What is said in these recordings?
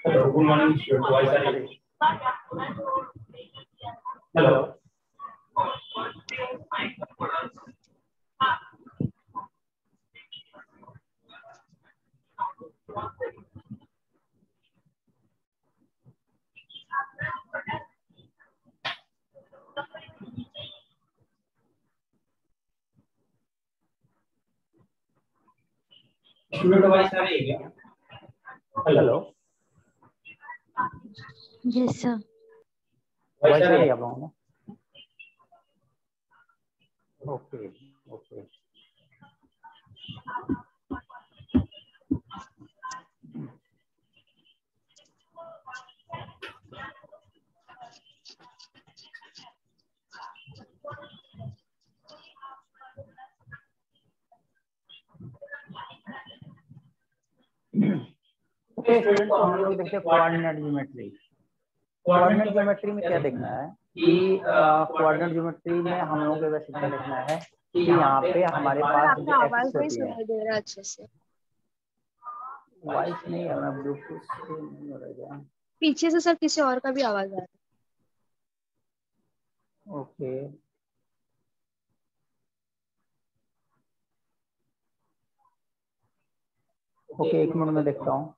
Hello, good morning, student. Voice are you? Hello. Student voice are you? Hello. Yes, sir. Voice are you? Okay. Okay. Okay student, तो हम लोग देखते हैं coordinate geometry. Coordinate geometry में क्या देखना है कि कोऑर्डिनेट ज्योमेट्री में हम लोगों को वैसे क्या देखना है कि यहाँ पे हमारे पास जो एक्सिस होती है। सुनाई दे रहा अच्छे से। वॉइस नहीं है, मैं ब्लूटूथ से नहीं हो रहा है। पीछे से सर किसी और का भी आवाज आ रहा है। ओके ओके, एक मिनट में देखता हूँ।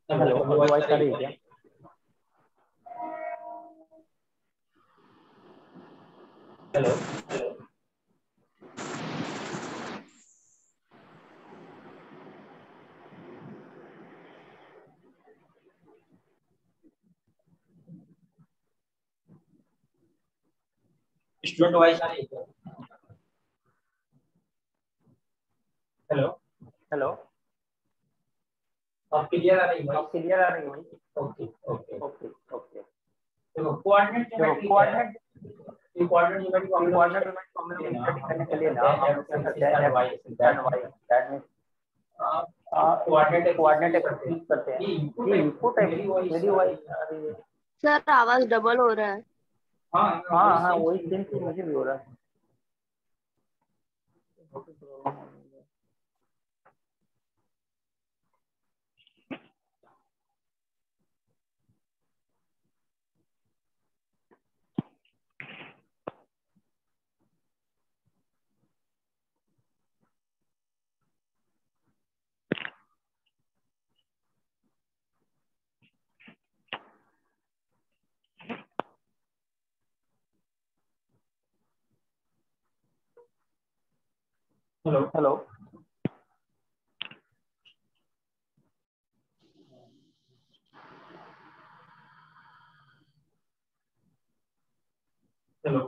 हेलो, वॉइस आ रही है क्या? हेलो। स्टूडेंट वॉइस आ रही है? हेलो हेलो, अब क्लियर आ रही है? अब क्लियर आ रही है? Okay okay okay okay. देखो कोऑर्डिनेट ज्योमेट्री को हम लोग स्टडी करने के लिए ना हम लोग क्या करते हैं, दैट मींस कोऑर्डिनेट एक्सरसाइज करते हैं। ये इनपुट है, मेरी वॉइस आ रही है? सर आवाज डबल हो रहा है। हाँ, वही सेम चीज मुझे भी हो रहा है। Hello hello hello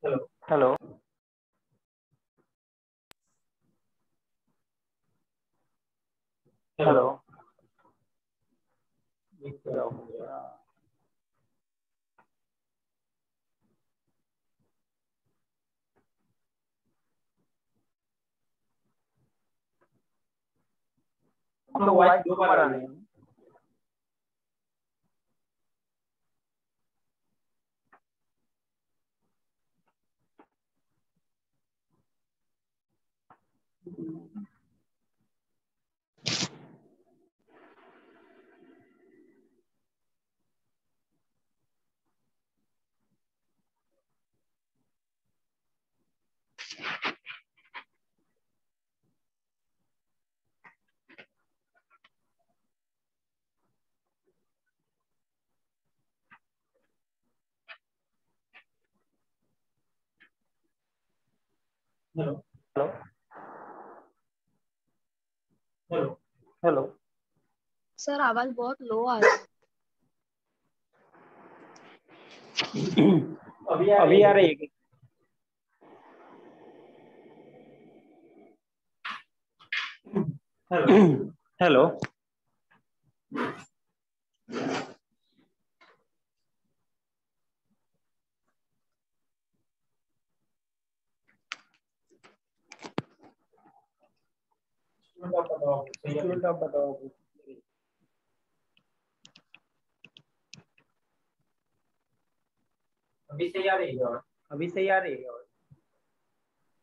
hello hello hello hello क्या हो गया? हम लोग वाइस दो बार आ रहे हैं। Hello hello hello hello sir आवाज बहुत लो आ रही है। अभी आ रही है कि? हेलो हेलो स्टूडेंट आप बताओ। अभी सही आ रही है और अभी सही आ रही है? और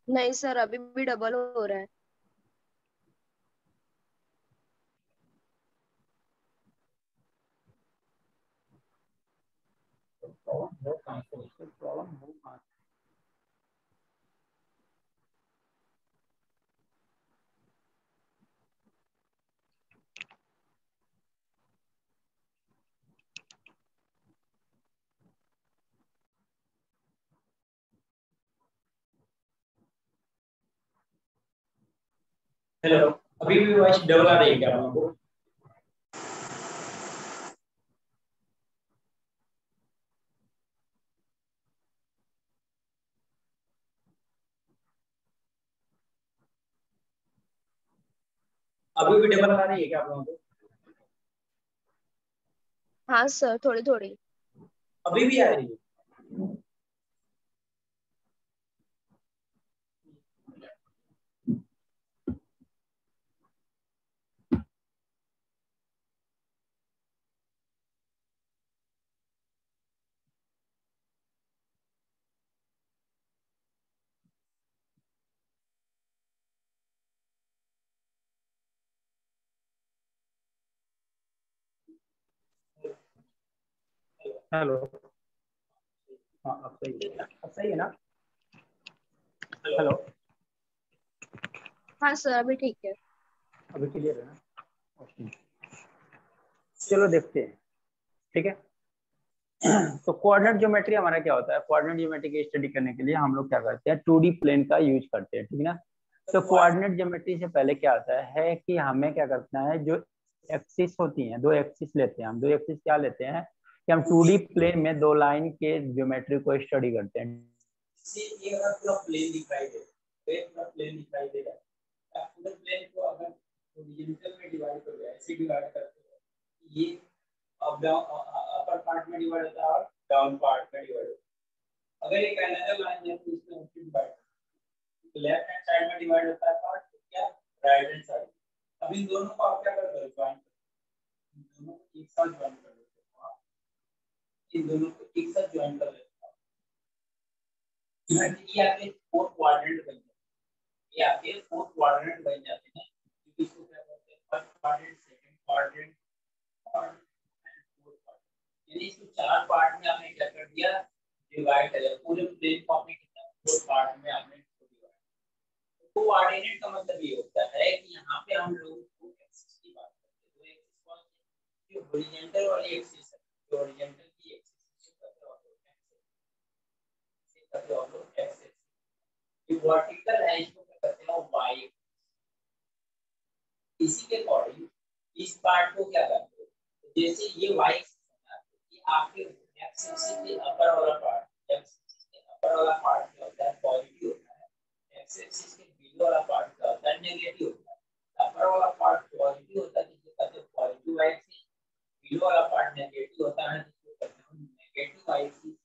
नहीं सर अभी भी डबल हो रहा है। प्रॉब्लम हो हेलो अभी भी वॉइस डबल आ रही है क्या आपको? अभी भी डबल आ रही है क्या आप लोगों को? हाँ सर थोड़ी थोड़ी। अभी भी आ रही है? हेलो हाँ अब सही है, अब सही है ना? हेलो हाँ सर अभी ठीक है। अभी क्लियर है ना? ओके। चलो देखते हैं। ठीक है। तो कोऑर्डिनेट ज्योमेट्री हमारा क्या होता है? कोऑर्डिनेट ज्योमेट्री की स्टडी करने के लिए हम लोग क्या करते हैं? 2D प्लेन का यूज करते हैं। ठीक है ना? तो कोऑर्डिनेट ज्योमेट्री से पहले क्या होता है कि हमें क्या करना है, जो एक्सिस होती हैं, दो एक्सिस लेते हैं हम। दो एक्सिस क्या लेते हैं कि हम 2D प्लेन में दो लाइन के ज्योमेट्री को स्टडी करते हैं। ये अगर पूरा प्लेन दिखाई दे, पूरा प्लेन दिखाई दे रहा है, आप पूरे प्लेन को अगर हॉरिजॉन्टल में डिवाइड कर दो, ऐसे डिवाइड करते हो, ये अपर पार्ट में डिवाइड होता है और डाउन पार्ट में डिवाइड होता है। अगर एक अनदर लाइन है तो इसमें उसकी डिवाइड, लेफ्ट हैंड साइड में डिवाइड होता है पार्ट, क्या राइट हैंड साइड। अब इन दोनों को आप क्या करते हो? ज्वाइन, इन दोनों को एक साथ ज्वाइन कर देते हो आप, इन दोनों को एक साथ ज्वाइन कर देते हो। ये आपके फोर क्वाड्रेंट बन जाते हैं, ये आपके फोर क्वाड्रेंट बन जाते हैं। इसको क्या बोलते हैं? फर्स्ट क्वाड्रेंट, सेकंड क्वाड्रेंट और फोर्थ क्वाड्रेंट। यानी इसको चार पार्ट में आपने क्या कर दिया? डिवाइड कर दिया। पूरे प्लेन को आपने कितना फोर पार्ट में आपने डिवाइड। कोऑर्डिनेट का मतलब ये होता है कि यहाँ पे हम लोग को एक्सिस की बात करते हैं। तो एक्सिस कौन सी? जो हॉरिजॉन्टल वाली एक्सिस है, जो हॉरिजॉन्टल की एक्सिस है, ये वर्टिकल है उसके अकॉर्डिंग इस पार्ट को क्या करते हो, जैसे ये y ये आपके x एक्सिस के अपर वाला पार्ट, x एक्सिस के अपर वाला पार्ट क्या होता है, पॉजिटिव होता है, x एक्सिस के बिलो वाला पार्ट क्या होता है, नेगेटिव होता है। अपर वाला पार्ट पॉजिटिव होता है जिसको कहते हैं पॉजिटिव y एक्सिस, बिलो वाला पार्ट नेगेटिव होता है जिसको कहते हैं नेगेटिव y एक्सिस,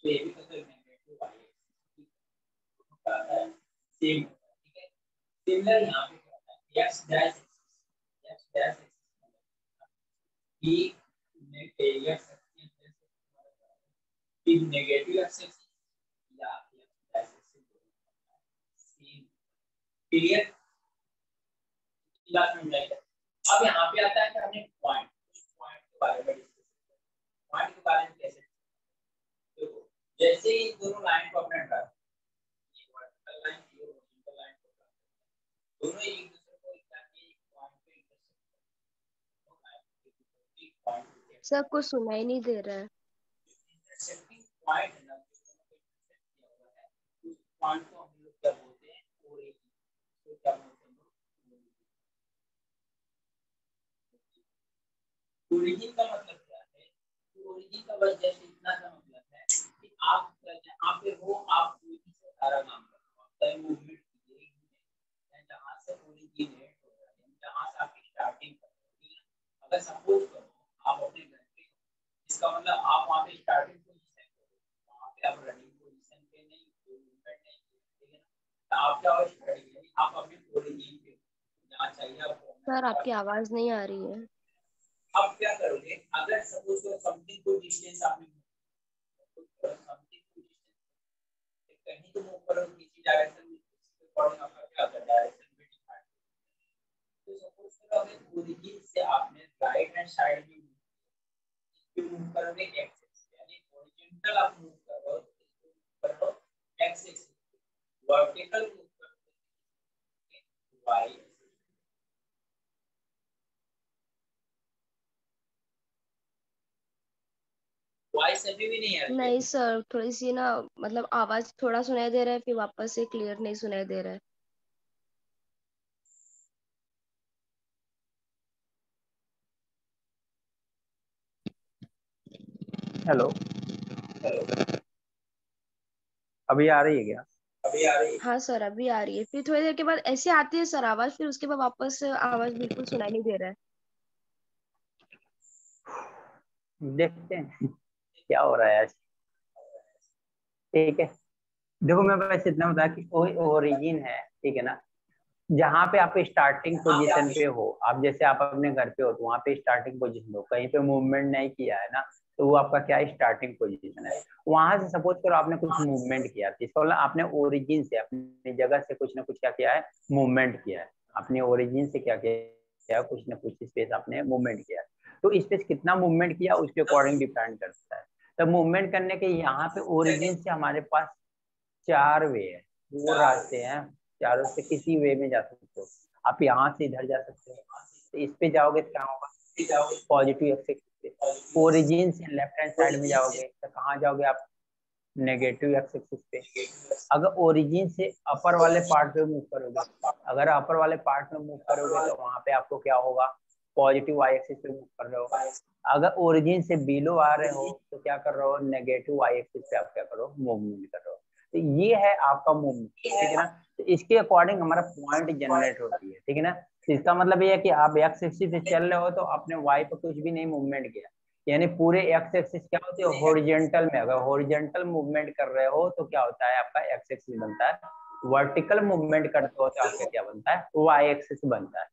तो ये भी कहते हैं नेगेटिव y एक्सिस होता है सेम, ठीक है। सिमिलर यहाँ पे क्या होता है, x डैश एक्सिस की नेगेटिव x एक्सिस या x एक्सिस क्लियर, क्लास में जाएगा। अब यहाँ पे आता है कि हमने पॉइंट के बारे में डिस्कस किया, पॉइंट के बारे में कैसे, देखो जैसे ही दोनों लाइन को अपने ड्रा, ये वर्टिकल लाइन ये हॉरिजॉन्टल लाइन को ड्रा, दोनों एक दूसरे को एक पॉइंट पे इंटरसेक्ट, सब कुछ सुनाई नहीं दे रहा है। इंटरसेक्टिंग पॉइंट है ना, उस पॉइंट को हम लोग क्या बोलते हैं, ओरिजिन, तो क्या बोलते हैं, ओरिजिन का मतलब क्या है, ओरिजिन का बस जैसे इतना सा मतलब है कि आप जहाँ पे हो आप ओरिजिन से सारा काम करो, आप मूवमेंट कीजिए जहाँ से ओरिजिनेट हो रहा है, जहाँ से आपकी स्टार्टिंग कर रही है। अगर सपोज करो आप अपने घर पे, इसका मतलब आप वहाँ पे स्टार्टिंग पोजीशन करो, वहाँ पे आप रनिंग पोजीशन पे नहीं, कोई मूवमेंट नहीं, ठीक है ना, तो आप क्या हो, स्टडी आप अपने ओरिजिन पे जहाँ चाहिए आपको। सर आपकी आवाज नहीं आ रही है। अब क्या करोगे, अगर सपोज करो समथिंग को डिस्टेंस आपने कहीं तो मूव करो किसी डायरेक्शन में, इसके अकॉर्डिंग आपका क्या होता है, डायरेक्शन में डिफाइन। तो सपोज करो अगर ओरिजिन से आपने राइट हैंड साइड में मूव करोगे x एक्सिस, यानी हॉरिजॉन्टल आप मूव कर रहे हो, इसको मूव कर रहे हो x एक्सिस, वर्टिकल मूव कर रहे हो y एक्सिस। वॉइस अभी भी नहीं आ रही है? नहीं सर, थोड़ी सी ना मतलब आवाज थोड़ा सुनाई दे रहा है, फिर वापस से क्लियर नहीं सुनाई दे रहा है। हेलो, अभी आ रही है क्या? अभी आ रही है? हाँ सर अभी आ रही है, फिर थोड़ी देर के बाद ऐसे आती है सर आवाज, फिर उसके बाद वापस से आवाज बिल्कुल सुनाई नहीं दे रहा है। देखते हैं क्या हो रहा है आज। ठीक है, देखो मैं बस इतना बता कि ओरिजिन है, ठीक है ना, जहाँ पे आप स्टार्टिंग पोजीशन पे हो, आप जैसे आप अपने घर पे हो तो वहाँ पे स्टार्टिंग पोजीशन हो, कहीं पे मूवमेंट नहीं किया है ना, तो वो आपका क्या स्टार्टिंग पोजीशन है। वहां से सपोज करो आपने कुछ मूवमेंट किया, इसका मतलब आपने ओरिजिन से अपनी जगह से कुछ ना कुछ क्या किया है, मूवमेंट किया है। अपने ओरिजिन से क्या किया है, कुछ ना कुछ स्पेस आपने मूवमेंट किया है। तो स्पेस कितना मूवमेंट किया उसके अकॉर्डिंग डिपेंड करता है। तो मूवमेंट करने के यहाँ पे ओरिजिन से हमारे पास 4 वे है, वो रास्ते हैं, चारों से किसी वे में जा सकते हो। आप यहाँ से इधर जा सकते हो, तो इस पे जाओगे तो क्या होगा, पॉजिटिव एक्सिस। ओरिजिन से लेफ्ट हैंड साइड में जाओगे तो कहाँ जाओगे आप, नेगेटिव एक्सिस पे। अगर ओरिजिन से अपर वाले पार्ट पे मूव करोगे, अगर अपर वाले पार्ट में मूव करोगे तो वहां पे आपको क्या होगा, पॉजिटिव वाई एक्सिस पे मूव कर रहे हो। अगर ओरिजिन से बिलो आ रहे हो तो क्या कर रहे हो, नेगेटिव वाई एक्सिस पे आप क्या करो, मूवमेंट कर रहे हो। तो ये है आपका मूवमेंट, ठीक है ना। तो इसके अकॉर्डिंग हमारा पॉइंट जनरेट होती है, ठीक है ना। तो इसका मतलब ये है कि आप एक्स एक्सिस पे चल रहे हो तो आपने वाई पे कुछ भी नहीं मूवमेंट किया, यानी पूरे एक्स एक्सिस क्या होती है, हॉरिजॉन्टल में। अगर हॉरिजॉन्टल मूवमेंट कर रहे हो तो क्या होता है, आपका एक्स एक्सिस बनता है। वर्टिकल मूवमेंट करते हो तो आपका क्या बनता है, वाई एक्सिस बनता है।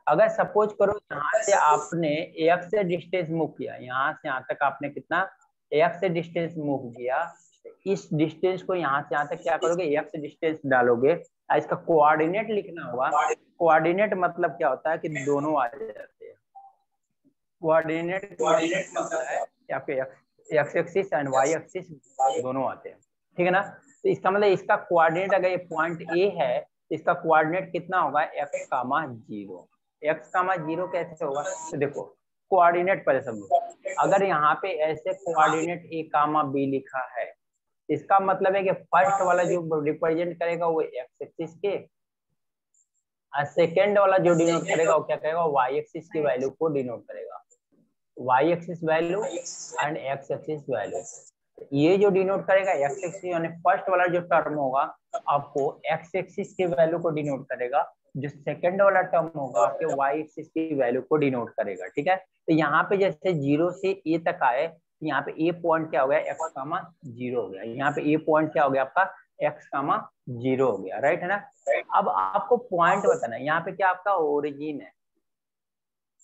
अगर सपोज करो यहाँ से आपने एक्स से डिस्टेंस मूव किया, यहाँ से यहाँ तक आपने कितना, एक्स से डिस्टेंस मूव किया, इस डिस्टेंस को यहाँ से यहाँ तक क्या करोगे, एक्स डिस्टेंस डालोगे, इसका कोऑर्डिनेट लिखना होगा। कोऑर्डिनेट मतलब क्या होता है कि दोनों आ जाते हैं। कोऑर्डिनेट मतलब है आपके x axis and y axis दोनों आते हैं, ठीक है ना। तो इसका मतलब इसका कोऑर्डिनेट, अगर ये पॉइंट ए है तो इसका कोऑर्डिनेट कितना होगा, x comma zero. X comma zero कैसे होगा, तो देखो कोऑर्डिनेट पहले समझो। अगर यहाँ पे ऐसे कोऑर्डिनेट ए कामा बी लिखा है, इसका मतलब है कि फर्स्ट वाला जो रिप्रेजेंट करेगा वो एक्स एक्सिस के, सेकेंड वाला जो डिनोट करेगा वो क्या करेगा, वाई एक्सिस की वैल्यू को डिनोट करेगा, y axis value and x axis value. ये जो डिनोट करेगा एक्स एक्सिस, यानी फर्स्ट वाला जो टर्म होगा आपको एक्स एक्सिस की वैल्यू को डिनोट करेगा, जो सेकंड वाला टर्म होगा आपके वाई एक्सिस की वैल्यू को डिनोट करेगा। ठीक है, तो यहाँ पे जैसे 0 से ए तक आए, यहाँ पे ए पॉइंट क्या हो गया, एक्स कामा 0 हो गया, यहाँ पे ए पॉइंट क्या हो गया आपका, एक्स कामा 0 हो गया, राइट है ना। अब आपको पॉइंट बताना है, यहाँ पे क्या आपका ओरिजिन है।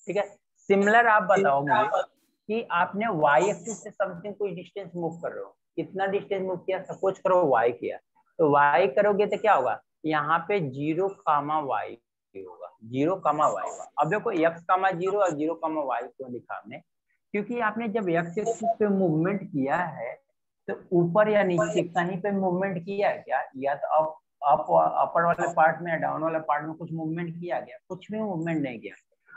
ठीक है, सिमिलर आप बताओ मुझे कि आपने वाई एक्सिस से समथिंग कोई डिस्टेंस मूव कर रहे हो, कितना डिस्टेंस मूव किया, सपोज करो वाई किया, तो वाई करोगे तो क्या होगा, यहाँ पे 0 कामा वाई होगा, 0 कामा वाई। अब देखो एक्स कामा 0 और 0 कामा वाई क्यों लिखा हमने, क्योंकि आपने जब एक्स एक्सिस पे मूवमेंट किया है तो ऊपर या नीचे कहीं पे मूवमेंट किया है क्या, या तो अप अपर वाले पार्ट में या डाउन वाले पार्ट में कुछ मूवमेंट किया गया, कुछ भी मूवमेंट नहीं किया,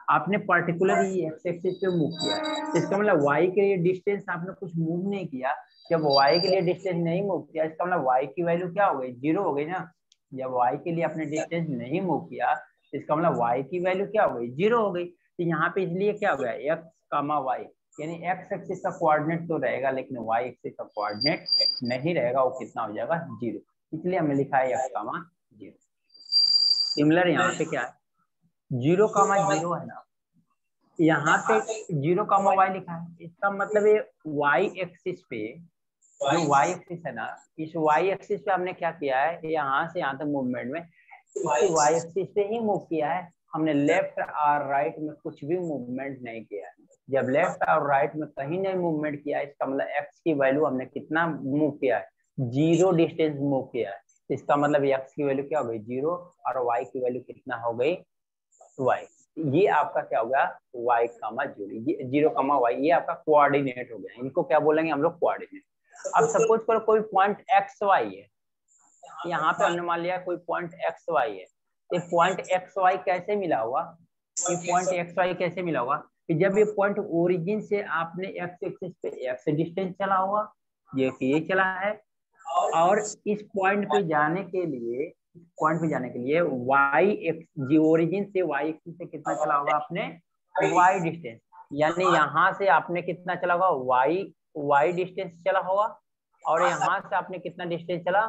आपने पर्टिकुलर ये एक्स एक्सिस पे मूव किया है। इसका मतलब वाई के लिए डिस्टेंस आपने कुछ मूव नहीं किया, जब वाई के लिए डिस्टेंस नहीं मूव किया इसका मतलब वाई की वैल्यू क्या हो गई, 0 हो गई ना। जब वाई के लिए आपने डिस्टेंस नहीं मूव किया इसका मतलब वाई की वैल्यू क्या हो गई, 0 हो गई। तो यहाँ पे इसलिए क्या हो गया, एक्स कामा वाई, यानी एक्स एक्सिस का कोऑर्डिनेट तो रहेगा लेकिन वाई एक्सिस का कोऑर्डिनेट नहीं रहेगा, वो कितना हो जाएगा, 0। इसलिए हमने लिखा है एक्स कामा 0। सिमिलर यहाँ पे क्या है, 0 कामा 0 है ना, यहाँ पे 0 कामा वाई लिखा है, इसका मतलब ये वाई एक्सिस पे, जो वाई एक्सिस है ना, इस वाई एक्सिस पे हमने क्या किया है, यहाँ से यहाँ तक मूवमेंट में इसी वाई एक्सिस पे ही मूव किया है, हमने लेफ्ट और राइट में कुछ भी मूवमेंट नहीं किया है। जब लेफ्ट और राइट में कहीं नहीं मूवमेंट किया है इसका मतलब एक्स की वैल्यू हमने कितना मूव किया है, 0 डिस्टेंस मूव किया है। इसका मतलब एक्स की वैल्यू क्या हो गई, 0, और वाई की वैल्यू कितना हो गई, वाई। ये आपका क्या हो गया, वाई कामा 0, ये 0 कामा वाई, ये आपका कोऑर्डिनेट हो गया। इनको क्या बोलेंगे हम लोग, कोऑर्डिनेट। अब सपोज करो कोई पॉइंट एक्स वाई है, यहाँ पे हमने मान लिया कोई पॉइंट एक्स वाई है, ये पॉइंट एक्स वाई कैसे मिला हुआ, ये पॉइंट एक्स वाई कैसे मिला हुआ, कि जब ये पॉइंट ओरिजिन से आपने एक्स एक्सिस पे एक्स डिस्टेंस चला हुआ, ये चला है, और इस पॉइंट पे जाने के लिए, वाई एक्स जी ओरिजिन से वाई एक्सिस से कितना चला होगा आपने, वाई डिस्टेंस, यानी यहाँ से आपने कितना चला होगा, वाई डिस्टेंस चला होगा, और यहाँ से आपने कितना डिस्टेंस चला,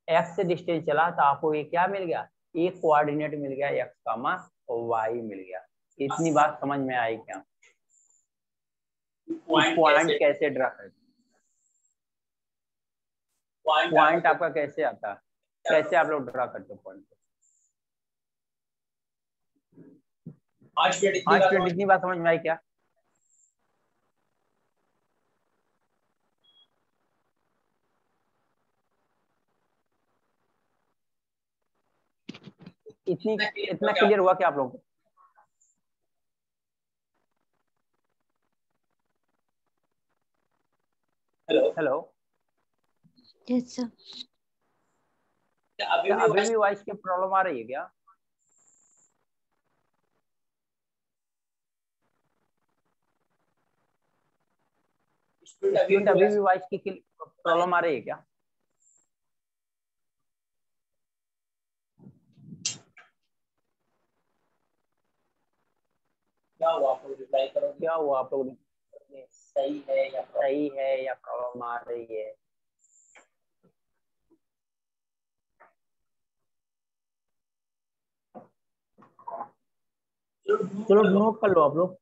एक्स डिस्टेंस चला, तो आपको ये क्या मिल गया, एक कोऑर्डिनेट मिल गया, एक्स कामा वाई मिल गया। इतनी बात समझ में आई क्या, पॉइंट कैसे ड्रा करते, पॉइंट आपका कैसे आता है, कैसे आप लोग ड्रा करते हो पॉइंट को। आज फ्रेंड इतनी बात समझ में आई क्या, इतना क्लियर हुआ क्या आप लोगों को। Hello, yes sir. अभी भी वॉइस की प्रॉब्लम आ रही है क्या, स्टूडेंट अभी भी वॉइस की प्रॉब्लम आ रही है क्या, क्या हुआ, आप लोग रिप्लाई करो, क्या हुआ आप लोग, सही है या प्रॉब्लम आ रही है। चलो नोट कर लो आप लोग।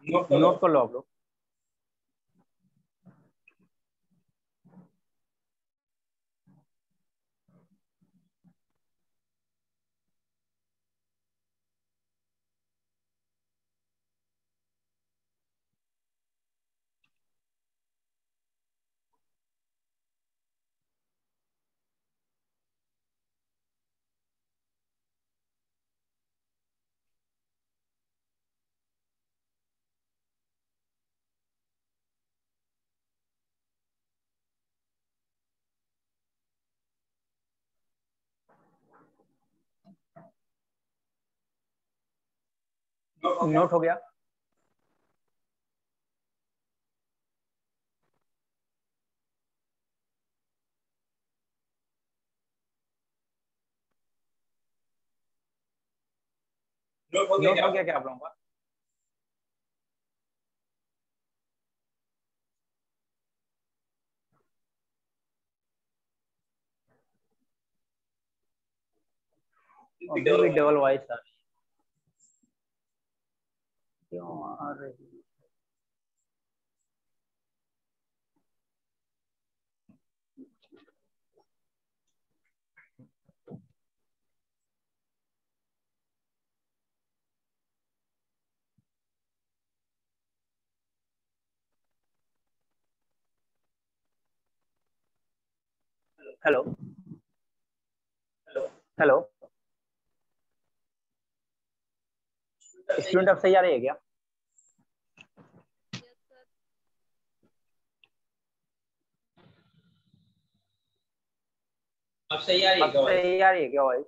नोट कर लो आप लोग। नोट हो गया। नोट हो गया क्या आप लोगों का? अभी भी डबल वॉइस आ रही है, क्यों आ रही है? हेलो हेलो, स्टूडेंट अब सही आ रही है क्या? अब सही आ रही है क्या? सही आ रही है क्या वॉइस?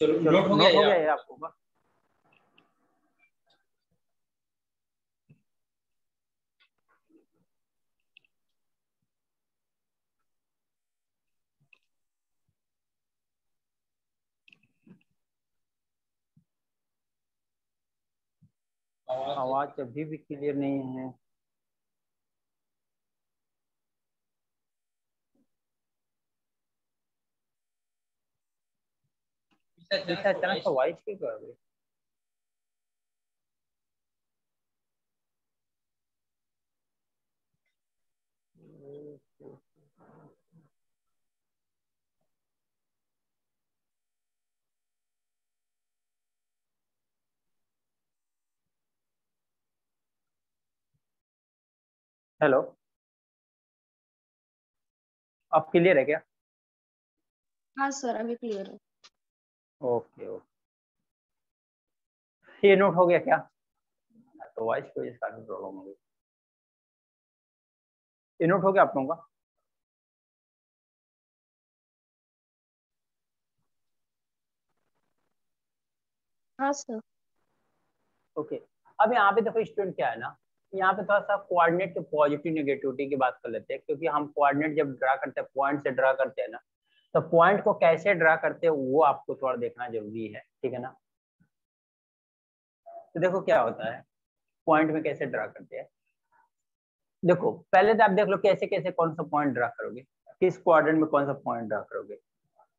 चलो नोट हो गया ये आपको का? आवाज अभी भी क्लियर नहीं है। अचानक से वॉइस क्यों कर रही है? हेलो, अब क्लियर है क्या? हाँ सर अभी क्लियर है। ओके ओके, ये नोट हो गया क्या? तो वॉइस की वजह से काफी प्रॉब्लम हो गई। ये नोट हो गया आप लोगों का? हाँ सर। ओके, अब यहाँ पे देखो स्टूडेंट क्या है ना, यहाँ पे थोड़ा सा कोऑर्डिनेट के पॉजिटिव नेगेटिविटी की बात कर लेते हैं, क्योंकि हम कोऑर्डिनेट जब ड्रा करते हैं पॉइंट से ड्रा करते हैं ना, तो पॉइंट को कैसे ड्रा करते हैं वो आपको थोड़ा देखना जरूरी है, ठीक है ना। तो देखो क्या होता है पॉइंट में कैसे ड्रा करते हैं। देखो पहले तो आप देख लो कैसे कैसे कौन सा पॉइंट ड्रा करोगे, किस क्वाड्रेंट में कौन सा पॉइंट ड्रा करोगे।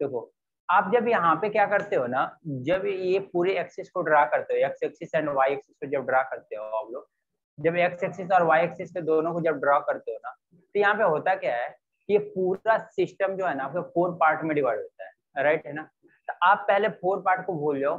देखो आप जब यहाँ पे क्या करते हो ना, जब ये पूरे एक्सिस को ड्रा करते हो, x axis and y axis को जब ड्रा करते हो आप लोग, जब एक्स एक्सिस और वाई एक्सिस के दोनों को जब ड्रा करते हो ना, तो यहाँ पे होता क्या है, ये पूरा सिस्टम जो है ना आपके 4 पार्ट में डिवाइड होता है, राइट है ना। तो आप पहले 4 पार्ट को भूल जाओ,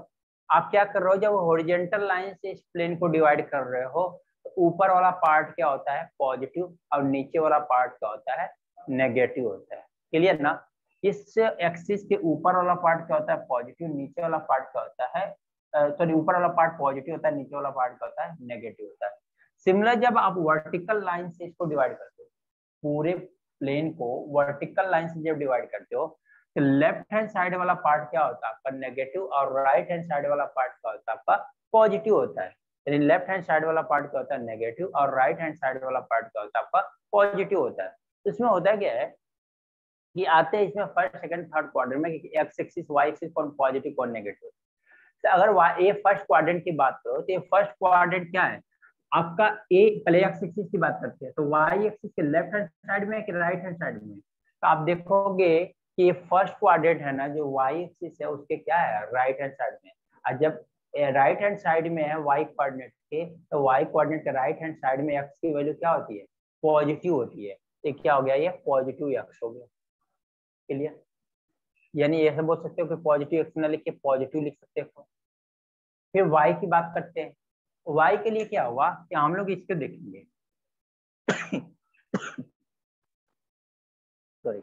आप क्या कर रहे हो, जब हॉरिजॉन्टल लाइन से इस प्लेन को डिवाइड कर रहे हो, तो ऊपर वाला पार्ट क्या होता है पॉजिटिव, और नीचे वाला पार्ट क्या होता है नेगेटिव होता है। क्लियर ना। इस एक्सिस के ऊपर वाला पार्ट क्या होता है पॉजिटिव, नीचे वाला पार्ट क्या होता है, सॉरी ऊपर वाला पार्ट पॉजिटिव होता है, नीचे वाला पार्ट क्या होता है नेगेटिव होता है। सिमिलर जब आप वर्टिकल लाइन से इसको डिवाइड करते हो, पूरे प्लेन को वर्टिकल लाइन से जब डिवाइड करते हो, तो लेफ्ट हैंड साइड वाला पार्ट क्या होता है आपका नेगेटिव, और राइट हैंड साइड वाला पार्ट क्या होता है आपका पॉजिटिव होता है। यानी लेफ्ट हैंड साइड वाला पार्ट क्या होता है नेगेटिव, और राइट हैंड साइड वाला पार्ट क्या होता है आपका पॉजिटिव होता है। तो इसमें होता क्या है कि आते हैं इसमें फर्स्ट सेकंड थर्ड क्वाड्रेंट में कि एक्स एक्सिस वाई एक्सिस कौन पॉजिटिव कौन नेगेटिव। तो अगर ये फर्स्ट क्वाड्रेंट की बात करो, तो ये फर्स्ट क्वाड्रेंट क्या है आपका, ए पहले एक्स एक्सिस की बात करते हैं, तो वाई एक्सिस के लेफ्ट हैंड साइड में है कि राइट हैंड साइड में। तो आप देखोगे कि ये फर्स्ट क्वाड्रेंट है ना जो वाई एक्सिस है उसके क्या है राइट हैंड साइड में। और जब राइट हैंड साइड में है वाई कोऑर्डिनेट के, तो वाई कोऑर्डिनेट के राइट हैंड साइड में एक्स की वैल्यू क्या होती है पॉजिटिव होती है। ये क्या हो गया, ये पॉजिटिव एक्स हो गया। क्लियर। यानी ऐसे बोल सकते हो कि पॉजिटिव एक्स ना लिख के पॉजिटिव लिख सकते हो। फिर वाई की बात करते हैं, वाई के लिए क्या हुआ कि हम लोग इसको देखेंगे सॉरी,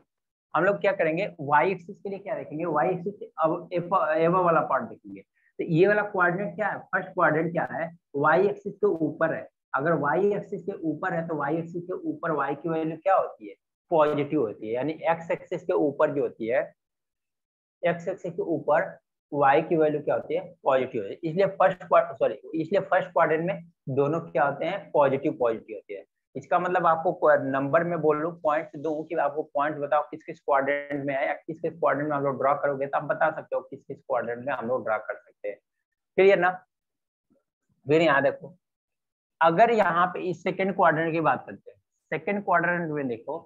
हम लोग क्या करेंगे वाई एक्सिस के लिए क्या देखेंगे, वाई एक्सिस अब एवा वाला पार्ट देखेंगे। तो ये वाला क्वाड्रेंट क्या है, फर्स्ट क्वाड्रेंट क्या है वाई एक्सिस के ऊपर है। अगर वाई एक्सिस के ऊपर है तो वाई एक्सिस के ऊपर वाई की वैल्यू क्या होती है पॉजिटिव होती है, यानी एक्स एक्सिस के ऊपर जो होती है, एक्स एक्सिस के ऊपर वाई की वैल्यू क्या होती है, पॉजिटिव होती है। इसलिए फर्स्ट क्वाड्रेंट में दोनों क्या होते हैं, पॉजिटिव पॉजिटिव होती है। इसका मतलब आपको नंबर में बोल लूं, पॉइंट दूं कि आपको पॉइंट बताओ किस किस क्वाड्रेंट में है, या किस किस क्वाड्रेंट में हम लोग ड्रॉ करोगे तो आप बता सकते हो किस किस क्वाड्रेंट में हम लोग ड्रॉ कर सकते हैं। क्लियर ना? फिर यहाँ देखो, अगर यहाँ पे इस सेकंड क्वाड्रेंट की बात करते हैं, सेकंड क्वाड्रेंट में देखो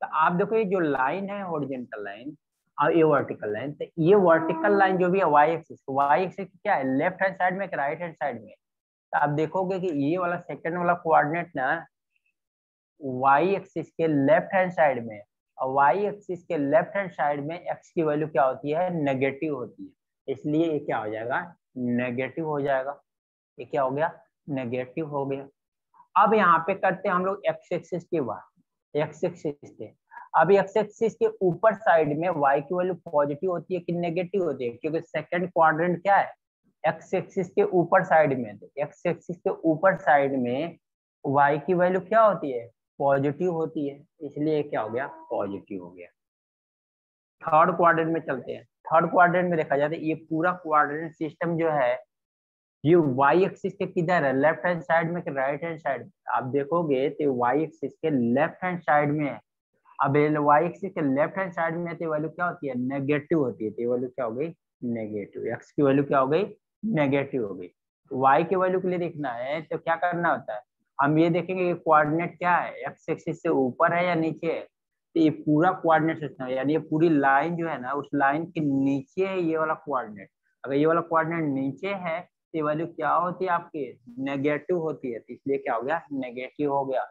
तो आप देखो ये जो लाइन है हॉरिजॉन्टल लाइन और ये वर्टिकल लाइन, तो ये वर्टिकल लाइन जो भी है वाई एक्सिस क्या है, लेफ्ट हैंड साइड में कि राइट हैंड साइड में? तो आप देखोगे कि ये वाला सेकंड वाला कोऑर्डिनेट ना वाई एक्सिस के लेफ्ट हैंड साइड में, और वाई एक्सिस के लेफ्ट हैंड साइड में एक्स की वैल्यू क्या होती है, नेगेटिव होती है। इसलिए ये क्या हो जाएगा, नेगेटिव हो जाएगा। ये क्या हो गया, नेगेटिव हो गया। अब यहाँ पे करते हैं हम लोग एक्स एक्सिस की बात, एक्स एक्सिस के। अब एक्स एक्सिस के ऊपर साइड में y की वैल्यू पॉजिटिव होती है कि नेगेटिव होती है, क्योंकि सेकंड क्वाड्रेंट क्या है, एक्स एक्सिस के ऊपर साइड में। एक्स एक्सिस के ऊपर साइड में y की वैल्यू क्या होती है, पॉजिटिव होती है, इसलिए क्या हो गया, पॉजिटिव हो गया। थर्ड क्वाड्रेंट में चलते हैं। थर्ड क्वाड्रेंट में देखा जाए तो ये पूरा क्वाड्रेंट सिस्टम जो है ये वाई एक्सिस के किधर है, लेफ्ट हैंड साइड में कि राइट हैंड साइड में? आप देखोगे तो वाई एक्सिस के लेफ्ट हैंड साइड में है। अब वाई एक्सिस के लेफ्ट हैंड साइड में तो वैल्यू क्या होती है, नेगेटिव होती है। तो वैल्यू क्या हो गई, नेगेटिव। एक्स की वैल्यू क्या हो गई, नेगेटिव हो गई। वाई की वैल्यू के लिए देखना है तो क्या करना होता है, हम ये देखेंगे कि कोऑर्डिनेट क्या है, एक्स एक्सिस से ऊपर है या नीचे है। तो ये पूरा कोऑर्डिनेट सिस्टम यानी ये पूरी लाइन जो है ना, उस लाइन के नीचे है ये वाला कोऑर्डिनेट। अगर ये वाला कोऑर्डिनेट नीचे है तो वैल्यू क्या होती है आपकी, नेगेटिव होती है। तो इसलिए क्या हो गया, नेगेटिव हो गया।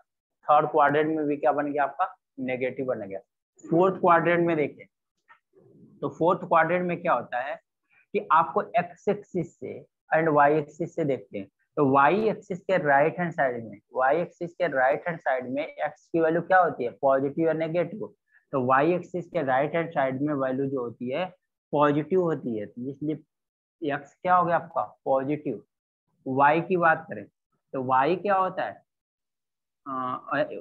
थर्ड क्वाड्रेंट में भी क्या बन गया आपका, नेगेटिव बन गया। फोर्थ क्वाड्रेंट में देखें तो फोर्थ क्वाड्रेंट में क्या होता है कि आपको एक्स एक्सिस से एंड वाई एक्सिस से देखते हैं। तो वाई एक्सिस के राइट हैंड साइड में, वाई एक्सिस के राइट हैंड साइड में एक्स की वैल्यू क्या होती है, पॉजिटिव या नेगेटिव? तो वाई एक्सिस के राइट हैंड साइड में वैल्यू जो होती है पॉजिटिव होती है। तो इसलिए एक्स क्या हो गया आपका, पॉजिटिव। वाई की बात करें तो वाई क्या होता है,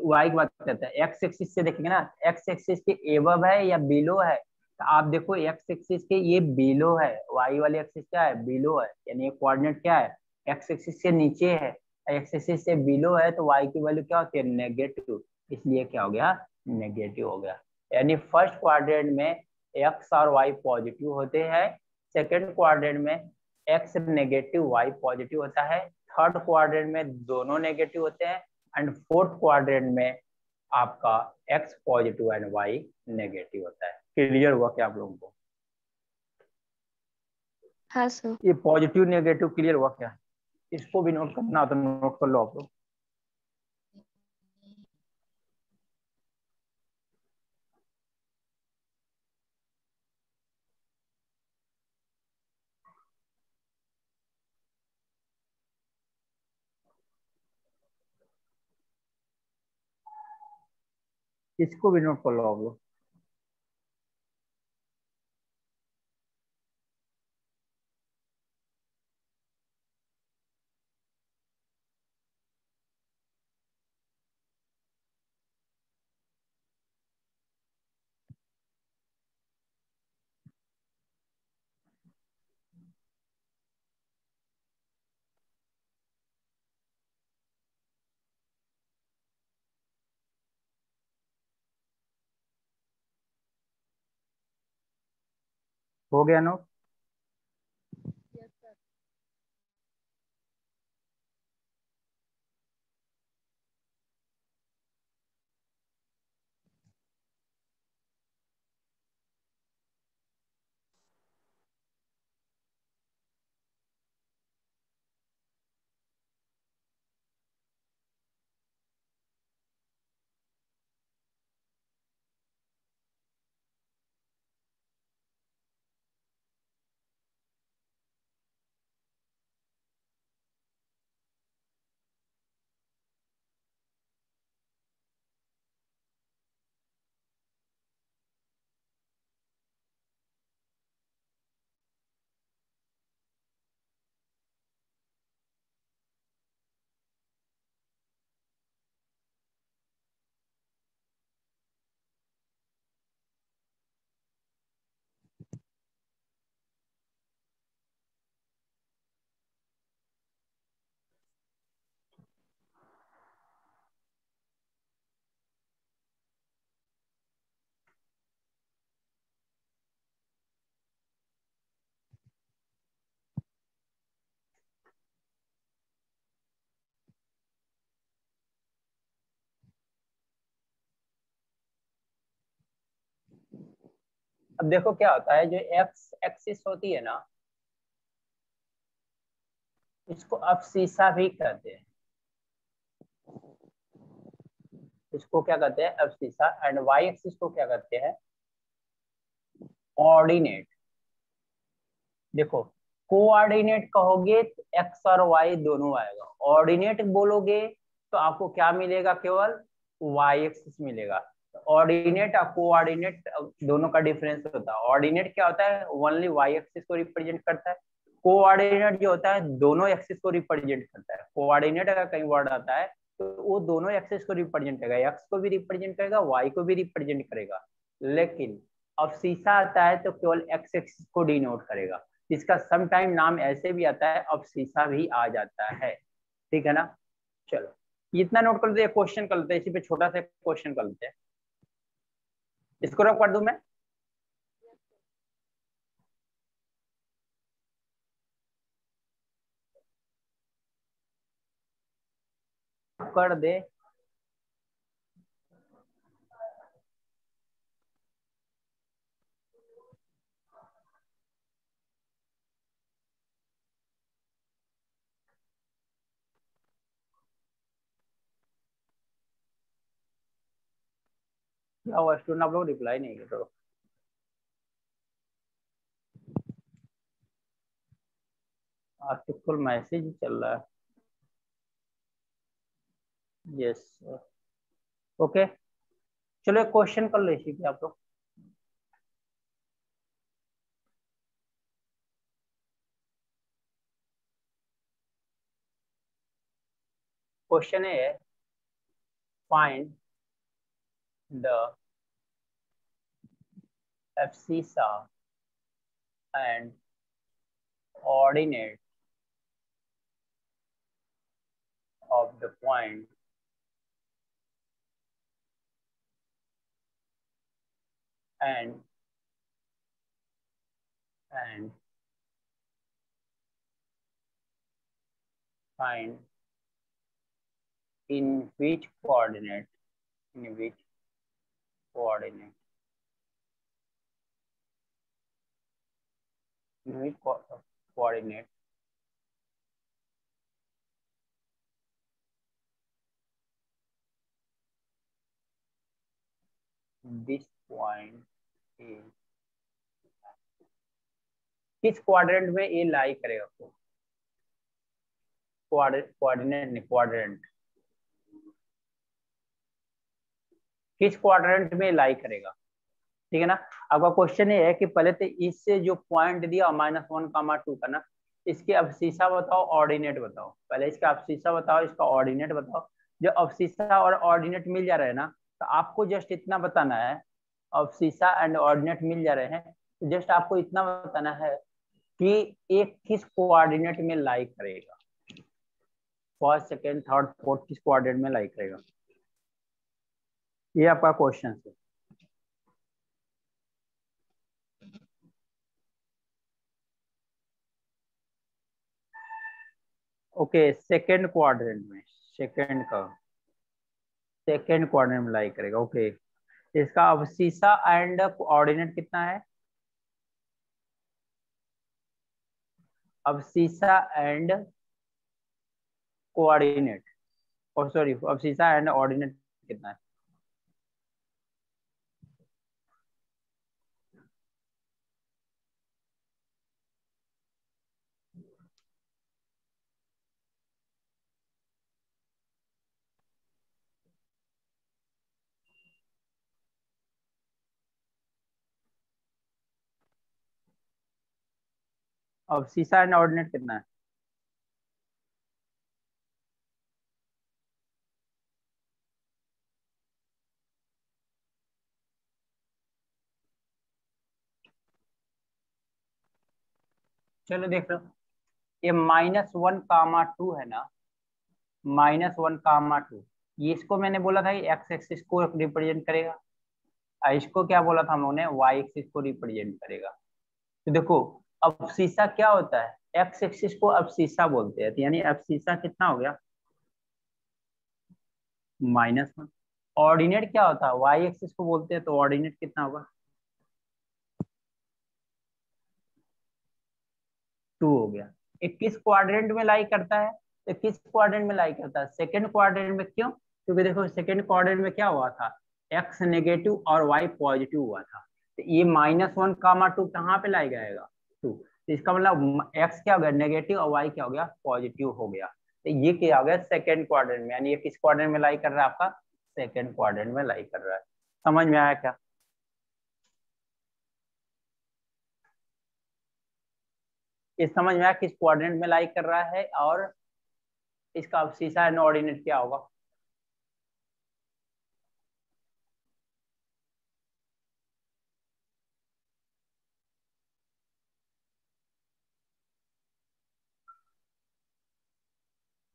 वाई की बात करते हैं, एक्स एक्सिस से देखेंगे ना, एक्स एक्सिस के एबव है या बिलो है? तो आप देखो एक्स एक्सिस के ये बिलो है, वाई वाली एक्सिस क्या है, बिलो है, यानी ये कोऑर्डिनेट क्या है, एक्स एक्सिस के नीचे है। एक्स एक्सिस से बिलो है तो वाई की वैल्यू क्या होती है, नेगेटिव। इसलिए क्या हो गया, नेगेटिव हो गया। यानी फर्स्ट क्वाड्रेंट में एक्स और वाई पॉजिटिव होते हैं, सेकेंड क्वाड्रेंट में एक्स नेगेटिव वाई पॉजिटिव होता है, थर्ड क्वाड्रेंट में दोनों नेगेटिव होते हैं, एंड फोर्थ क्वाड्रेंट में आपका x positive and y negative होता है। क्लियर हुआ क्या आप लोगों को? हाँ सर। ये पॉजिटिव नेगेटिव क्लियर हुआ क्या? इसको भी नोट करना हो तो नोट कर लो आप लोग। इसको भी नोट कर लो आप लोग। हो गया नोट? अब देखो क्या होता है, जो एक्स एक्सिस होती है ना, इसको अब्सीसा भी कहते हैं। इसको क्या कहते हैं? अब्सीसा। एंड वाई एक्सिस को क्या कहते हैं? ऑर्डिनेट। देखो, कोऑर्डिनेट कहोगे तो एक्स और वाई दोनों आएगा, ऑर्डिनेट बोलोगे तो आपको क्या मिलेगा? केवल वाई एक्सिस मिलेगा। ऑर्डिनेट और कोऑर्डिनेट दोनों का डिफरेंस होता है। ऑर्डिनेट क्या होता है? ओनली वाई एक्सिस को रिप्रेजेंट करता है। कोऑर्डिनेट जो होता है दोनों एक्सिस को रिप्रेजेंट करता है। कोऑर्डिनेट अगर कहीं वर्ड आता है तो वो दोनों एक्सिस को रिप्रेजेंट करेगा, एक्स को भी रिप्रेजेंट करेगा, वाई को भी रिप्रेजेंट करेगा। लेकिन अब सीसा आता है तो केवल एक्स एक्सिस को डिनोट करेगा। इसका सम टाइम नाम ऐसे भी आता है, अब सीसा भी आ जाता है। ठीक है ना? चलो इतना नोट कर लेते हैं, क्वेश्चन कर लेते हैं, इसी पे छोटा सा क्वेश्चन कर लेते हैं। इसको रख कर दूं मैं? कर दे। क्या हुआ स्टूडेंट, आप लोग रिप्लाई नहीं कर रहे हो? आज तो फुल मैसेज ही चल रहा है। यस ओके, चलो एक क्वेश्चन कर लो इसी पे आप लोग। क्वेश्चन है, find the abscissa and ordinate of the point and find in which coordinate coordinate coordinate this point is, किस क्वाड्रेंट में ये लाई करेगा? कोऑर्डिनेट नहीं, क्वाड्रेंट। किस क्वाड्रेंट में लाई करेगा? ठीक है ना? आपका क्वेश्चन ये है कि पहले तो इससे जो पॉइंट दिया -1, 2 का ना, इसके अब्सीसा बताओ, ऑर्डिनेट बताओ। पहले इसका अब्सीसा बताओ, इसका ऑर्डिनेट बताओ। जो अब्सीसा और ऑर्डिनेट मिल जा रहे हैं ना, तो आपको जस्ट इतना बताना है, अब्सीसा एंड ऑर्डिनेट मिल जा रहे हैं तो जस्ट आपको इतना बताना है कि एक किस कोऑर्डिनेट में लाई करेगा, फर्स्ट सेकेंड थर्ड फोर्थ किस कोऑर्डिनेट में लाई करेगा। ये आपका क्वेश्चन है। ओके, सेकेंड क्वाड्रेंट में, सेकेंड क्वाड्रेंट में लाई करेगा। ओके, इसका अब्सीसा एंड ऑर्डिनेट कितना है? अब्सीसा एंड कोऑर्डिनेट, और सॉरी अब्सीसा एंड ऑर्डिनेट कितना है? अब्सीसा एंड ऑर्डिनेट कितना है? चलो देख लो, ये -1, 2 है ना, -1, 2, ये इसको मैंने बोला था कि एक्स एक्सिस को रिप्रेजेंट करेगा, और इसको क्या बोला था हम लोगों ने? वाई एक्सिस को रिप्रेजेंट करेगा। तो देखो, अब्सीसा क्या होता है? एक्स एक्सिस को अब्सीसा बोलते हैं, तो यानी अब्सीसा कितना हो गया? -1। ऑर्डिनेट क्या होता है? वाई एक्सिस को बोलते हैं, तो ऑर्डिनेट कितना होगा? गया। ये किस क्वाड्रेंट में लाई करता है? तो किस क्वाड्रेंट में लाई करता है? सेकंड क्वाड्रेंट में। क्यों? क्योंकि देखो सेकंड क्वाड्रेंट में क्या हुआ था, x नेगेटिव और y पॉजिटिव हुआ था। तो ये -1, 2 कहाँ पे लाई जाएगा? 2। तो इसका मतलब x क्या हो गया, नेगेटिव, और y क्या हो गया, पॉजिटिव हो गया। तो ये क्या हो गया, सेकंड क्वाड्रेंट में, यानी ये किस क्वाड्रेंट में लाई कर रहा है आपका? सेकंड क्वाड्रेंट में लाई कर रहा है। समझ में आया क्या? ये समझ में आया किस क्वाड्रेंट में लाई कर रहा है, और इसका अब्सिसा एंड ऑर्डिनेट क्या होगा?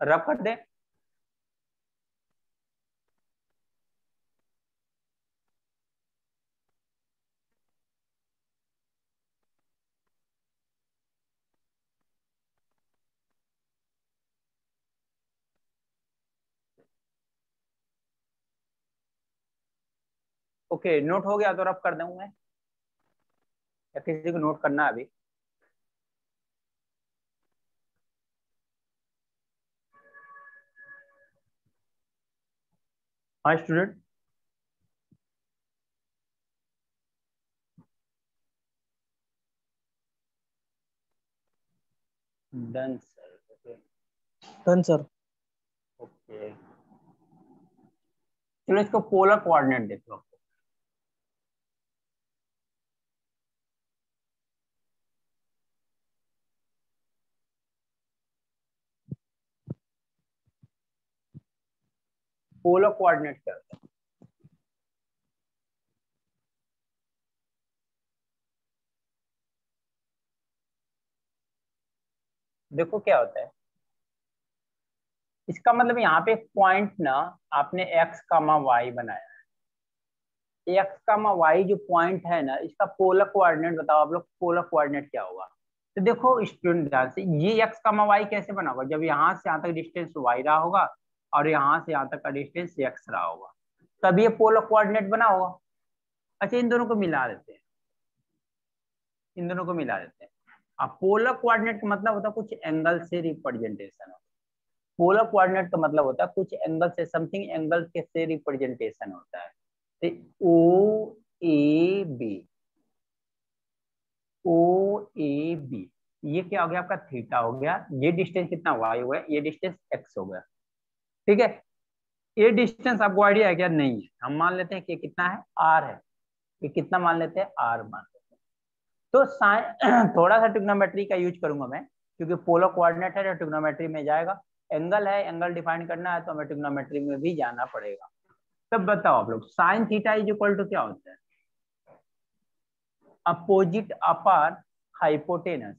रब कर दे। ओके, नोट हो गया तो रब कर दूं मैं, या किसी को नोट करना है अभी? हाँ student. Done sir. Okay done sir. Okay, चलो इसको पोलर कोऑर्डिनेट देख लो। पोलर कोऑर्डिनेट क्या होता है? देखो क्या होता है, इसका मतलब यहाँ पे एक पॉइंट ना, आपने x, y बनाया है। x, y जो पॉइंट है ना, इसका पोलर कोऑर्डिनेट बताओ आप लोग, पोलर कोऑर्डिनेट क्या होगा? तो देखो स्टूडेंट ध्यान से, ये x, y कैसे बना होगा? जब यहाँ से यहाँ तक डिस्टेंस y रहा होगा और यहाँ से यहाँ तक का डिस्टेंस x रहा होगा, तब ये पोलर कोऑर्डिनेट बना होगा। अच्छा, इन दोनों को मिला देते हैं, इन दोनों को मिला देते हैं। अब पोलर कोऑर्डिनेट का मतलब होता है कुछ एंगल से रिप्रेजेंटेशन। पोलर कोऑर्डिनेट का मतलब होता है कुछ एंगल से, समथिंग एंगल के से रिप्रेजेंटेशन होता है। तो ओ A B, O A B, ये क्या हो गया आपका? थीटा हो गया। ये डिस्टेंस कितना? वाई हो गया। ये डिस्टेंस एक्स हो गया। ठीक है, ये डिस्टेंस आपको आइडिया है क्या? नहीं है। हम मान लेते हैं कि कितना है, आर है। ये कितना मान लेते हैं? आर मान लेते हैं। तो साइन थोड़ा सा ट्रिग्नोमेट्री का यूज करूंगा मैं, क्योंकि पोलर कोऑर्डिनेट है तो ट्रिग्नोमेट्री में जाएगा। एंगल है, एंगल डिफाइन करना है तो हमें ट्रिग्नोमेट्री में भी जाना पड़ेगा। तब बताओ आप लोग, sine theta is equal to क्या होता है? अपोजिट अपार हाइपोटेनस।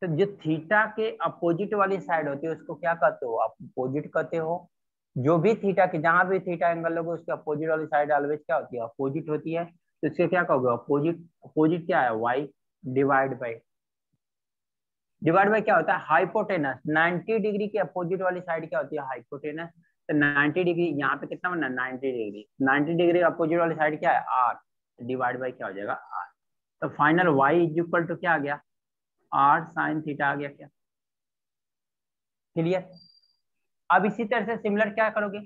तो जो थीटा के अपोजिट वाली साइड होती है उसको क्या कहते हो? आप अपोजिट कहते हो। जो भी थीटा के, जहां भी थीटा एंगल लोगे उसके अपोजिट वाली साइड ऑलवेज क्या होती है? अपोजिट होती है। तो इसके क्या कहोगे? अपोजिट। अपोजिट क्या है? Y divide by, divide by क्या होता है? हाइपोटेनस। 90 डिग्री के अपोजिट वाली साइड क्या होती है? हाइपोटेनस। तो 90 डिग्री यहाँ पे कितना बना? 90 डिग्री। 90 डिग्री अपोजिट वाली साइड क्या है? आर। डिवाइड बाई क्या हो जाएगा? आर। तो final y is equal to क्या आ गया? आर साइन थीटा आ गया। क्या क्लियर? अब इसी तरह से सिमिलर क्या करोगे?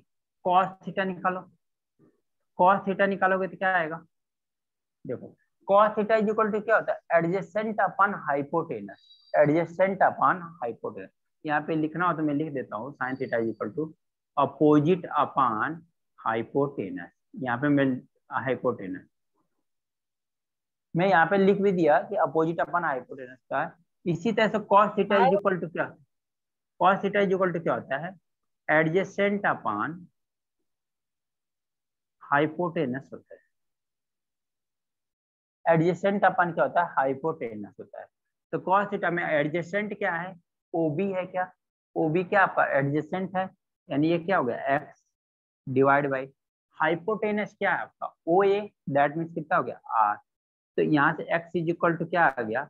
कॉस थीटा निकालो। कॉस थीटा निकालोगे तो क्या आएगा? देखो, cos theta is equal to क्या होता है? Adjacent upon hypotenuse. Adjacent upon hypotenuse. यहाँ पे लिखना हो तो मैं लिख देता हूँ, sine theta is equal to opposite upon hypotenuse. यहाँ पे मैं हाइपोटेनस मैं यहाँ पे लिख भी दिया कि अपोजिट अपॉन हाइपोटेनस का है। इसी तरह से cos theta is equal to क्या? cos theta is equal to क्या होता है? एडजेसेंट अपॉन हाइपोटेनस होता है। एडजेसेंट अपन क्या होता है? हाइपोटेनस होता है। तो cos थीटा में एडजेसेंट क्या है? OB है। क्या OB क्या आपका? एडजेसेंट है, यानी ये क्या हो गया? x डिवाइड बाई हाइपोटेनस क्या है आपका? OA, दैट मीन्स कितना हो गया? R। तो यहाँ से x इज इक्वल टू क्या आ गया?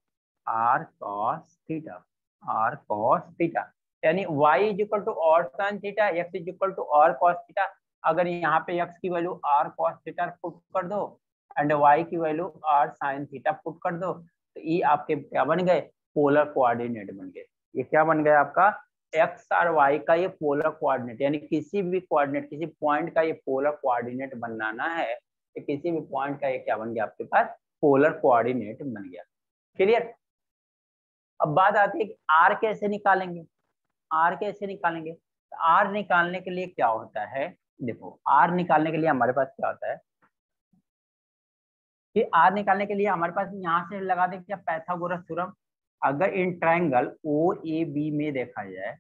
R cos theta. R cos theta, यानी y इज इक्वल टू और sine theta, x is equal to और cos थीटा। अगर यहाँ पे x की value R cos theta put कर दो एंड y की value R sin theta put कर दो, तो ये आपके क्या बन गए? पोलर कोऑर्डिनेट बन गए। ये क्या बन गया आपका एक्स और वाई का ये पोलर कोऑर्डिनेट, यानी किसी भी कोऑर्डिनेट, किसी पॉइंट का ये पोलर कोऑर्डिनेट बनाना है तो किसी भी पॉइंट का ये क्या बन गया आपके पास पोलर कोऑर्डिनेट बन गया। क्लियर। अब बात आती है कि आर कैसे निकालेंगे, आर कैसे निकालेंगे। तो आर निकालने के लिए क्या होता है, देखो आर निकालने के लिए हमारे पास क्या होता है कि आर निकालने के लिए हमारे पास यहाँ से लगा दें क्या पाइथागोरस थ्योरम। अगर in triangle O A B में देखा जाए,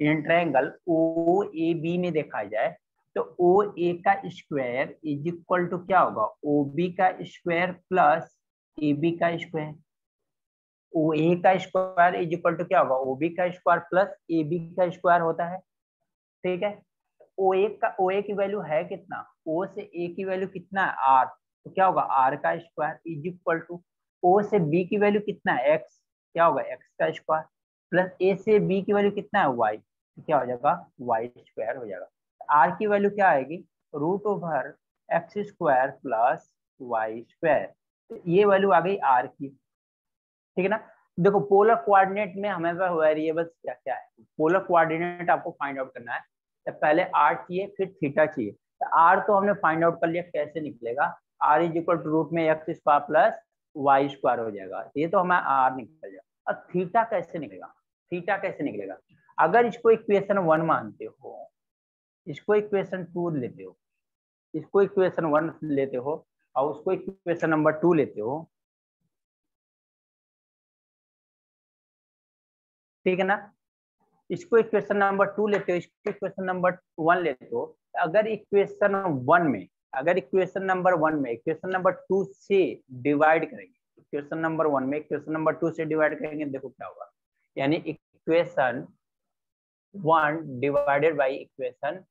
in triangle O A B में देखा जाए तो ओ ए का स्क्वायर इज इक्वल टू क्या होगा ओ बी का स्क्वायर प्लस ए बी का स्क्वायर। ओ ए का स्क्वायर इज इक्वल टू क्या होगा ओ बी का स्क्वायर प्लस ए बी का स्क्वायर होता है। ठीक है। ओ ए की वैल्यू है कितना, ओ से ए की वैल्यू कितना है आर, तो क्या होगा आर का square is equal to O से बी की वैल्यू कितना है एक्स, क्या होगा एक्स का स्क्वायर प्लस ए से बी की वैल्यू कितना है वाई, तो क्या हो जाएगा वाई स्क्वायर हो जाएगा। आर की वैल्यू क्या आएगी root over x square plus Y square, तो ये वैल्यू आ गई आर की। ठीक है ना। देखो पोलर कोऑर्डिनेट में हमें वेरिएबल्स क्या क्या है, पोलर कोऑर्डिनेट आपको फाइंड आउट करना है तो पहले आर चाहिए फिर थीटा चाहिए। तो आर तो हमने फाइंड आउट कर लिया, कैसे निकलेगा R is equal to root में X square plus Y square हो जाएगा, ये तो हमें आर निकल जाएगा। अब थीटा कैसे निकलेगा, थीटा कैसे निकलेगा, अगर इसको इक्वेशन 1 मानते हो, इसको इक्वेशन 2 लेते हो, इसको इक्वेशन 1 लेते हो और उसको इक्वेशन नंबर 2 लेते हो, ठीक है ना। इसको इक्वेशन नंबर 2 लेते हो, इसको इक्वेशन नंबर 1 लेते हो। अगर इक्वेशन 1 में, अगर इक्वेशन नंबर 1 में इक्वेशन नंबर 2 से डिवाइड करेंगे, इक्वेशन नंबर 1 में इक्वेशन नंबर 2 से डिवाइड करेंगे, देखो क्या होगा, यानी इक्वेशन 1 डिवाइडेड बाई इक्वेशन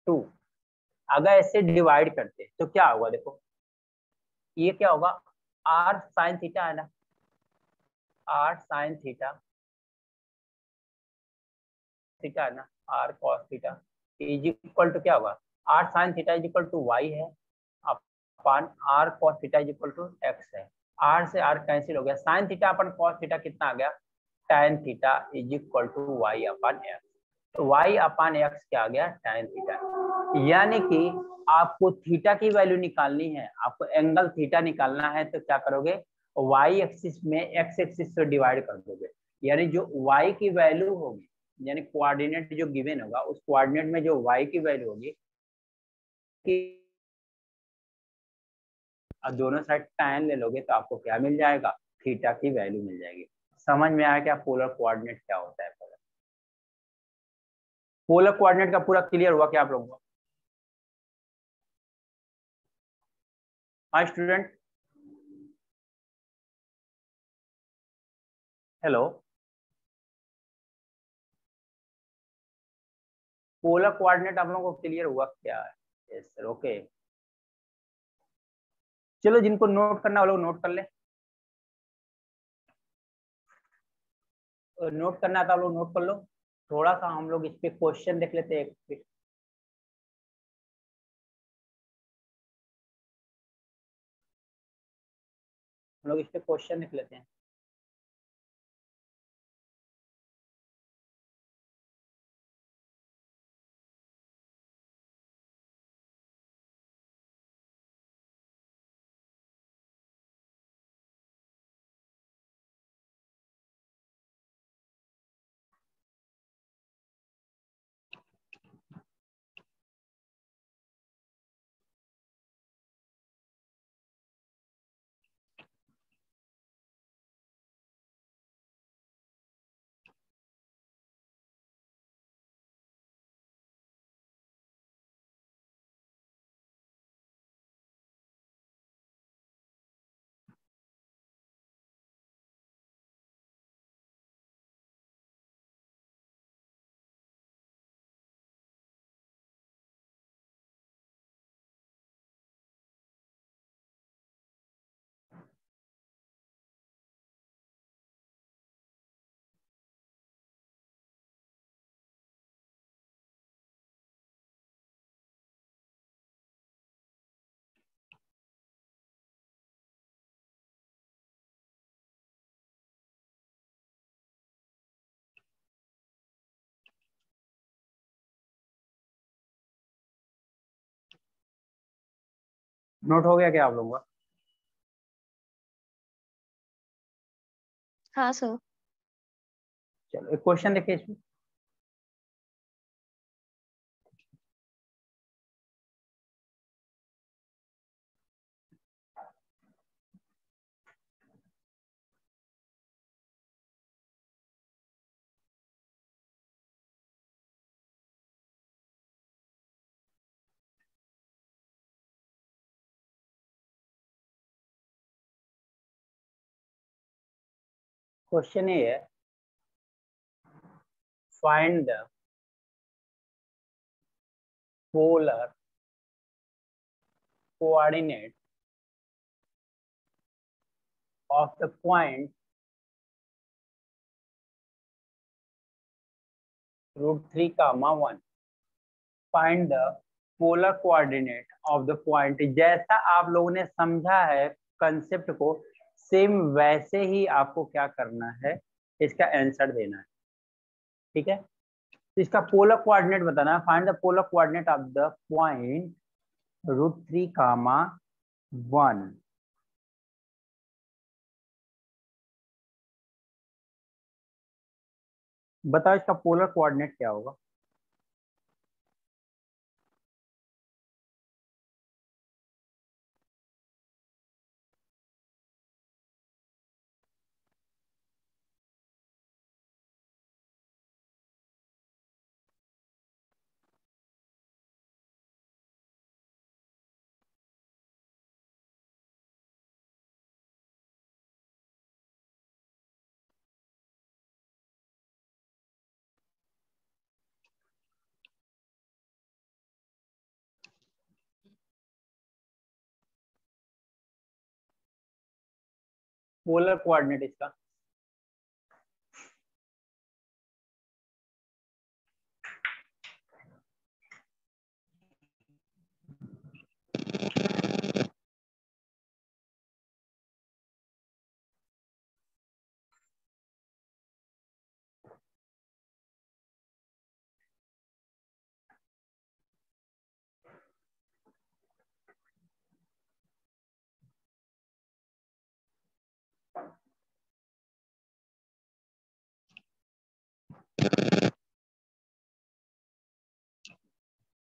2, अगर ऐसे डिवाइड करते हैं तो क्या होगा, देखो ये क्या होगा आर साइन थीटा है ना, आर साइन थीटा, थीटा है ना, R cos theta is equal to क्या होगा R sine theta is equal to Y है upon R cos theta is equal to X है। आर से आर कैंसिल हो गया, sine theta upon cos theta कितना आ गया tan theta is equal to Y upon X, तो Y upon X क्या आ गया tan थीटा। यानी कि आपको थीटा की वैल्यू निकालनी है, आपको एंगल थीटा निकालना है तो क्या करोगे वाई एक्सिस में एक्स एक्सिस से डिवाइड कर दोगे, यानी जो वाई की वैल्यू होगी, यानी कोऑर्डिनेट जो गिवन होगा उस कोऑर्डिनेट में जो वाई की वैल्यू होगी और दोनों साइड tan ले लोगे तो आपको क्या मिल जाएगा थीटा की वैल्यू मिल जाएगी। समझ में आया क्या पोलर कोऑर्डिनेट क्या होता है। पोलर कोऑर्डिनेट का पूरा क्लियर हुआ क्या आप लोगों को। हाँ स्टूडेंट, हेलो, पोलर कोऑर्डिनेट आप लोगों को क्लियर हुआ क्या है। Yes sir, okay. चलो जिनको नोट करना वो लोग नोट कर ले, नोट करना था लोग नोट कर लो। थोड़ा सा हम लोग इस पे क्वेश्चन देख लेते हैं, हम लोग इस पे क्वेश्चन देख लेते हैं। नोट हो गया क्या आप लोगों का? हाँ सर। चलो एक क्वेश्चन देखिए इसमें। क्वेश्चन ये है, find the polar coordinate of the point √3, 1. Find the polar coordinate of the point. जैसा आप लोगों ने समझा है कंसेप्ट को, सेम वैसे ही आपको क्या करना है, इसका आंसर देना है। ठीक है, तो इसका पोलर कोऑर्डिनेट बताना है। Find the polar coordinate of the point √3, 1। बताओ इसका पोलर कोऑर्डिनेट क्या होगा? पोलर कोऑर्डिनेट इसका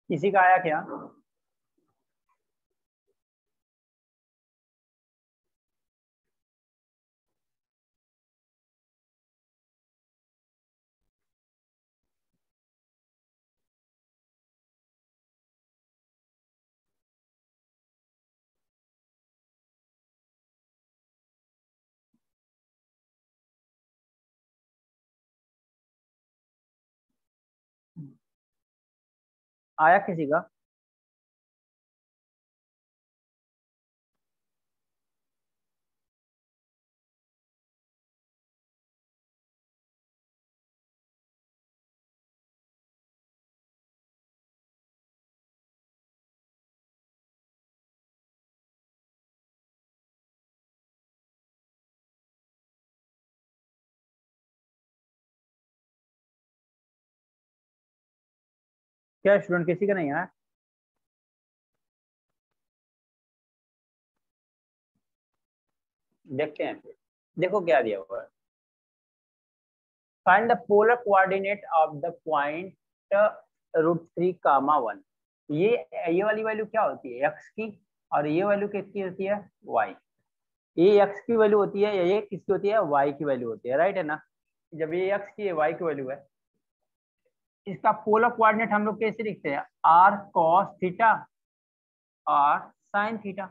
किसी का आया क्या? आया किसी का? क्या स्टूडेंट किसी का नहीं आया? देखते हैं फिर। देखो क्या दिया हुआ है, find the polar coordinate of the point √3, 1। ये वाली वैल्यू क्या होती है? एक्स की, और ये वैल्यू किसकी होती है? वाई। ये एक्स की वैल्यू होती है, ये किसकी होती है? वाई की वैल्यू होती है, राइट है ना? जब ये एक्स की, वाई की वैल्यू है, इसका पोलर कोऑर्डिनेट हम लोग कैसे लिखते हैं? R cos theta, R sine theta.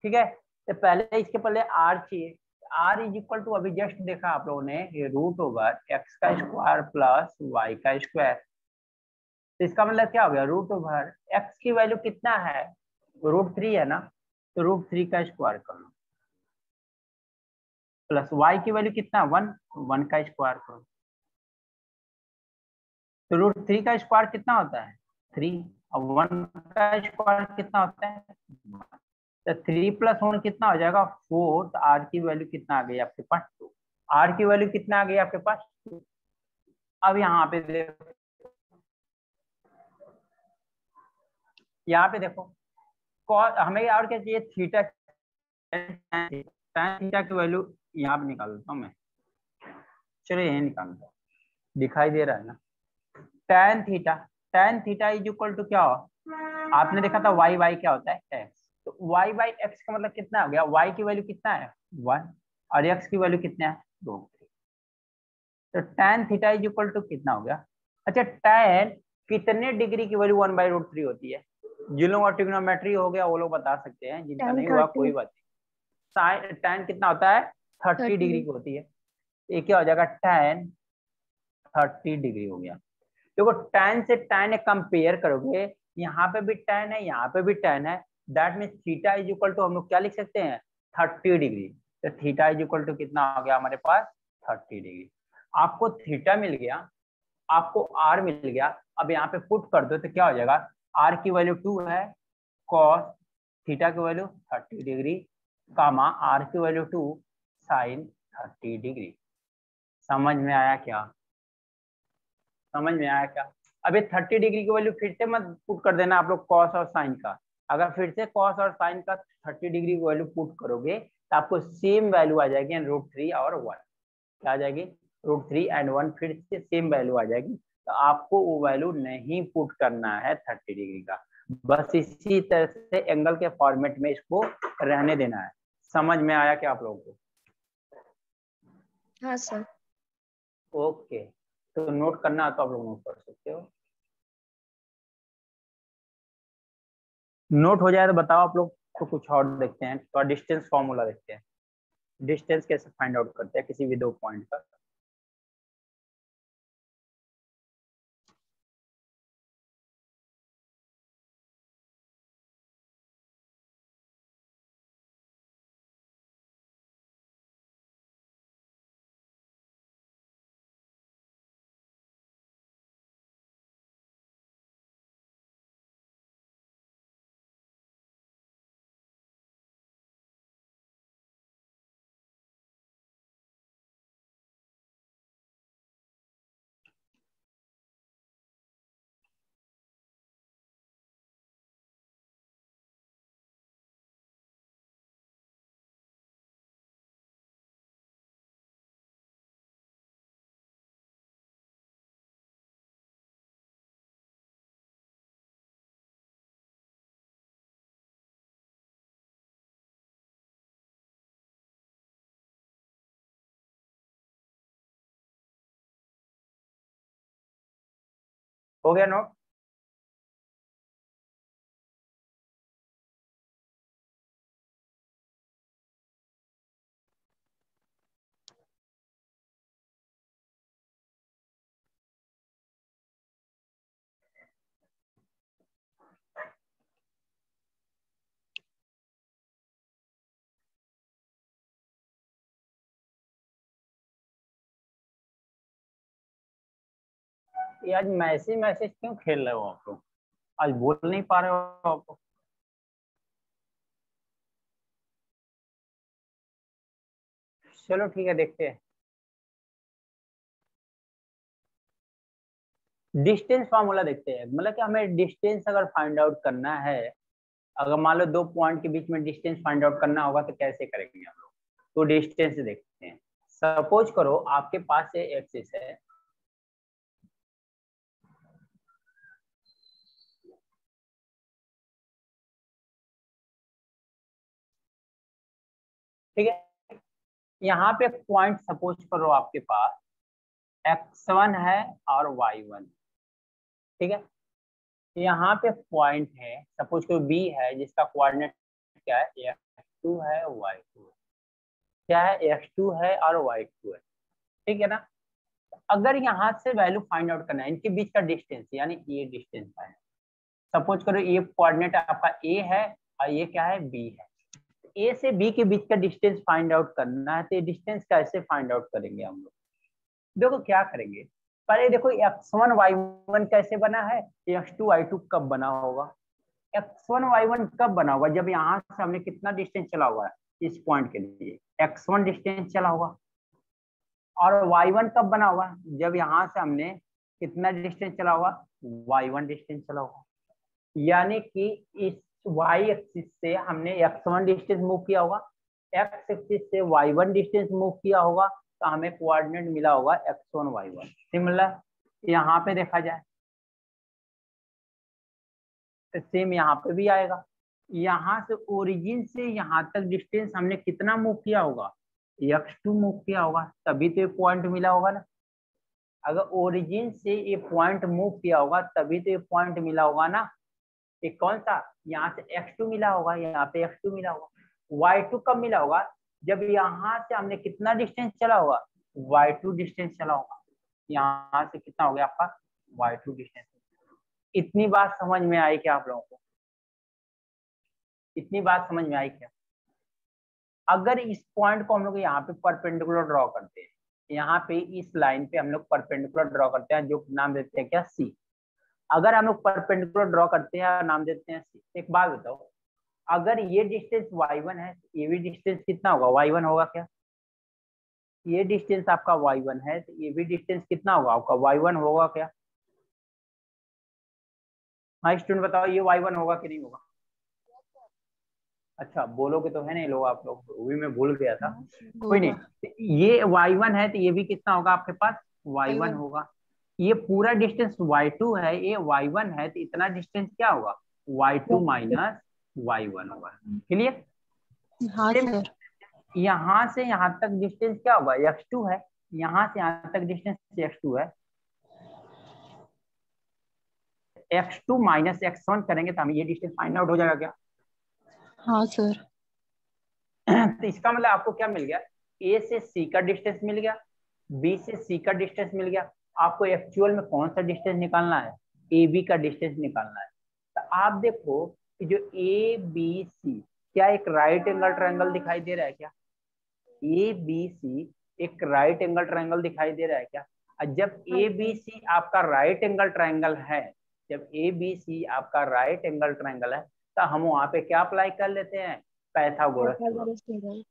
ठीक है, तो पहले इसके पहले आर चाहिए। आर इज इक्वल टू, अभी जस्ट देखा आप लोगों ने, ये √x का स्क्वायर प्लस y का स्क्वायर। तो इसका मतलब क्या हो गया? √x की वैल्यू कितना है? √3 है ना, तो √3 का स्क्वायर कर लो, प्लस y की वैल्यू कितना? 1 का स्क्वायर करो। तो √3 का स्क्वायर कितना होता है? 3, और 1 का स्क्वायर कितना होता है? तो 3 + 1 कितना हो जाएगा? 4। तो आर की वैल्यू कितना आ गई आपके पास? 2। आर की वैल्यू कितना आ गई आपके पास? 2। अब यहाँ पे देखो, यहाँ पे देखो हमें और क्या चाहिए, थीटा, tan थीटा की वैल्यू यहाँ पे निकाल देता हूँ मैं, चलो यही निकालता हूँ, दिखाई दे रहा है ना। tan theta is equal to क्या हो, आपने देखा था y y क्या होता है x, तो y बाई एक्स का मतलब कितना हो गया, y की वैल्यू कितना है 1 और x की वैल्यू कितना है √3, तो tan theta is equal to कितना हो गया। अच्छा tan कितने डिग्री की वैल्यू 1/√3 होती है, जिन लोगों का ट्रिग्नोमेट्री हो गया वो लोग बता सकते हैं, जिनका नहीं हुआ कोई बात नहीं। tan कितना होता है 30 डिग्री की होती है, ये क्या हो जाएगा tan 30 डिग्री हो गया। देखो tan से tan कंपेयर करोगे, यहाँ पे भी tan है यहाँ पे भी tan है, that means theta is equal to हम लोग क्या लिख सकते हैं 30 डिग्री, तो थीटा इज इक्वल टू कितना हो गया हमारे पास 30 डिग्री। आपको थीटा मिल गया, आपको r मिल गया, अब यहाँ पे पुट कर दो तो क्या हो जाएगा, r की वैल्यू 2 है, cos थीटा की वैल्यू 30 डिग्री, कामा r की वैल्यू 2 sin 30 डिग्री। समझ में आया क्या, समझ में आया क्या। अब ये 30 डिग्री की वैल्यू फिर से मत पुट कर देना आप लोग कॉस और साइन का, अगर फिर से कॉस और साइन का 30 डिग्री की वैल्यू पुट करोगे तो आपको सेम वैल्यू आ जाएगी √3 और 1, क्या आ जाएगी √3 एंड 1, फिर से सेम वैल्यू आ जाएगी, तो आपको वो वैल्यू नहीं पुट करना है 30 डिग्री का, बस इसी तरह से एंगल के फॉर्मेट में इसको रहने देना है। समझ में आया क्या आप लोगों को। हाँ सर। ओके, तो नोट करना है तो आप लोग नोट कर सकते हो, नोट हो जाए तो बताओ आप लोग। तो कुछ और देखते हैं, तो डिस्टेंस फॉर्मूला देखते हैं, डिस्टेंस कैसे फाइंड आउट करते हैं किसी भी दो पॉइंट का। हो गया नोट। ये आज मैसेज मैसेज क्यों खेल रहे हो आप लोग, आज बोल नहीं पा रहे हो आप लोग। चलो ठीक है, देखते हैं। डिस्टेंस फॉर्मूला देखते हैं, मतलब कि हमें डिस्टेंस अगर फाइंड आउट करना है, अगर मान लो दो पॉइंट के बीच में डिस्टेंस फाइंड आउट करना होगा तो कैसे करेंगे हम लोग, तो डिस्टेंस देखते हैं। सपोज करो आपके पास ये एक्सिस है, ठीक है, यहाँ पे पॉइंट सपोज करो आपके पास x1 है और y1, ठीक है, यहाँ पे पॉइंट है सपोज करो b है, जिसका कोऑर्डिनेट क्या है x2 है y2 है, क्या है x2 है और y2 है, ठीक है ना। अगर यहाँ से वैल्यू फाइंड आउट करना है, इनके बीच का डिस्टेंस यानी ये डिस्टेंस है, सपोज करो ये कोऑर्डिनेट आपका a है और ये क्या है b है, a से b के बीच का डिस्टेंस फाइंड आउट करना है, तो ये डिस्टेंस कैसे फाइंड आउट करेंगे हम लोग। देखो क्या करेंगे, पहले देखो x1 y1 कैसे बना है, x2 y2 कब बना होगा, x1 y1 कब बना होगा, जब यहाँ से हमने कितना डिस्टेंस चला हुआ है इस पॉइंट के लिए x1 डिस्टेंस चला होगा, और y1 कब बना होगा, जब यहाँ से हमने कितना डिस्टेंस चला होगा y1 डिस्टेंस चला होगा, यानी कि इस y एक्सिस से हमने x1 डिस्टेंस मूव किया होगा, x एक्सिस से y1 डिस्टेंस मूव किया होगा, तो हमें कोऑर्डिनेट मिला होगा x1 y1। सिमिलर यहाँ पे देखा जाए तो सेम यहाँ पे भी आएगा। यहाँ से ओरिजिन से यहाँ तक डिस्टेंस हमने कितना मूव किया होगा, x2 मूव किया होगा, तभी तो ये पॉइंट मिला होगा ना। अगर ओरिजिन से ये पॉइंट मूव किया होगा तभी तो ये पॉइंट मिला होगा ना। ये कौन सा, यहाँ से x2 मिला होगा, यहाँ पे x2 मिला होगा। y2 कब मिला होगा, जब यहाँ से हमने कितना डिस्टेंस चला होगा, y2 डिस्टेंस चला होगा। यहाँ से कितना हो गया आपका, y2 डिस्टेंस। इतनी बात समझ में आई क्या आप लोगों को, इतनी बात समझ में आई क्या? अगर इस पॉइंट को हम लोग यहाँ पे परपेंडिकुलर ड्रॉ करते हैं, यहाँ पे इस लाइन पे हम लोग परपेंडिकुलर ड्रॉ करते हैं, जो नाम देते हैं क्या, सी। अगर हम लोग परपेंडिकुलर ड्रॉ करते हैं, नाम देते हैं सी। एक बात बताओ, अगर ये डिस्टेंस y1 है, ये भी डिस्टेंस कितना होगा, y1 होगा क्या? ये डिस्टेंस आपका y1 है तो ये भी डिस्टेंस कितना होगा आपका, y1 होगा क्या? हाँ स्टूडेंट बताओ, ये y1 होगा कि नहीं होगा? अच्छा बोलोगे तो है नहीं लोग, आप लोग, वो भी मैं भूल गया था। कोई नहीं, ये y1 है तो ये भी कितना होगा आपके पास, y1 होगा। ये पूरा डिस्टेंस y2 है, ये y1 है तो इतना डिस्टेंस क्या होगा, y2 माइनस y1 होगा। क्लियर? हाँ सर। यहाँ से यहाँ तक डिस्टेंस क्या होगा, x2 है, यहाँ से यहाँ तक डिस्टेंस x2 है। x2 माइनस x1 करेंगे तो हमें ये डिस्टेंस फाइंड आउट हो जाएगा क्या? हाँ सर। तो इसका मतलब आपको क्या मिल गया, a से c का डिस्टेंस मिल गया, b से c का डिस्टेंस मिल गया। आपको एक्चुअल में कौन सा डिस्टेंस निकालना है, ab का डिस्टेंस निकालना है। तो आप देखो कि जो abc क्या एक राइट एंगल ट्रायंगल दिखाई दे रहा है क्या, abc एक राइट एंगल ट्रायंगल दिखाई दे रहा है क्या? और जब abc आपका राइट एंगल ट्रायंगल है, जब abc आपका राइट एंगल ट्रायंगल है, तो हम वहां पे क्या अप्लाई कर लेते हैं, पाइथागोरस थ्योरम,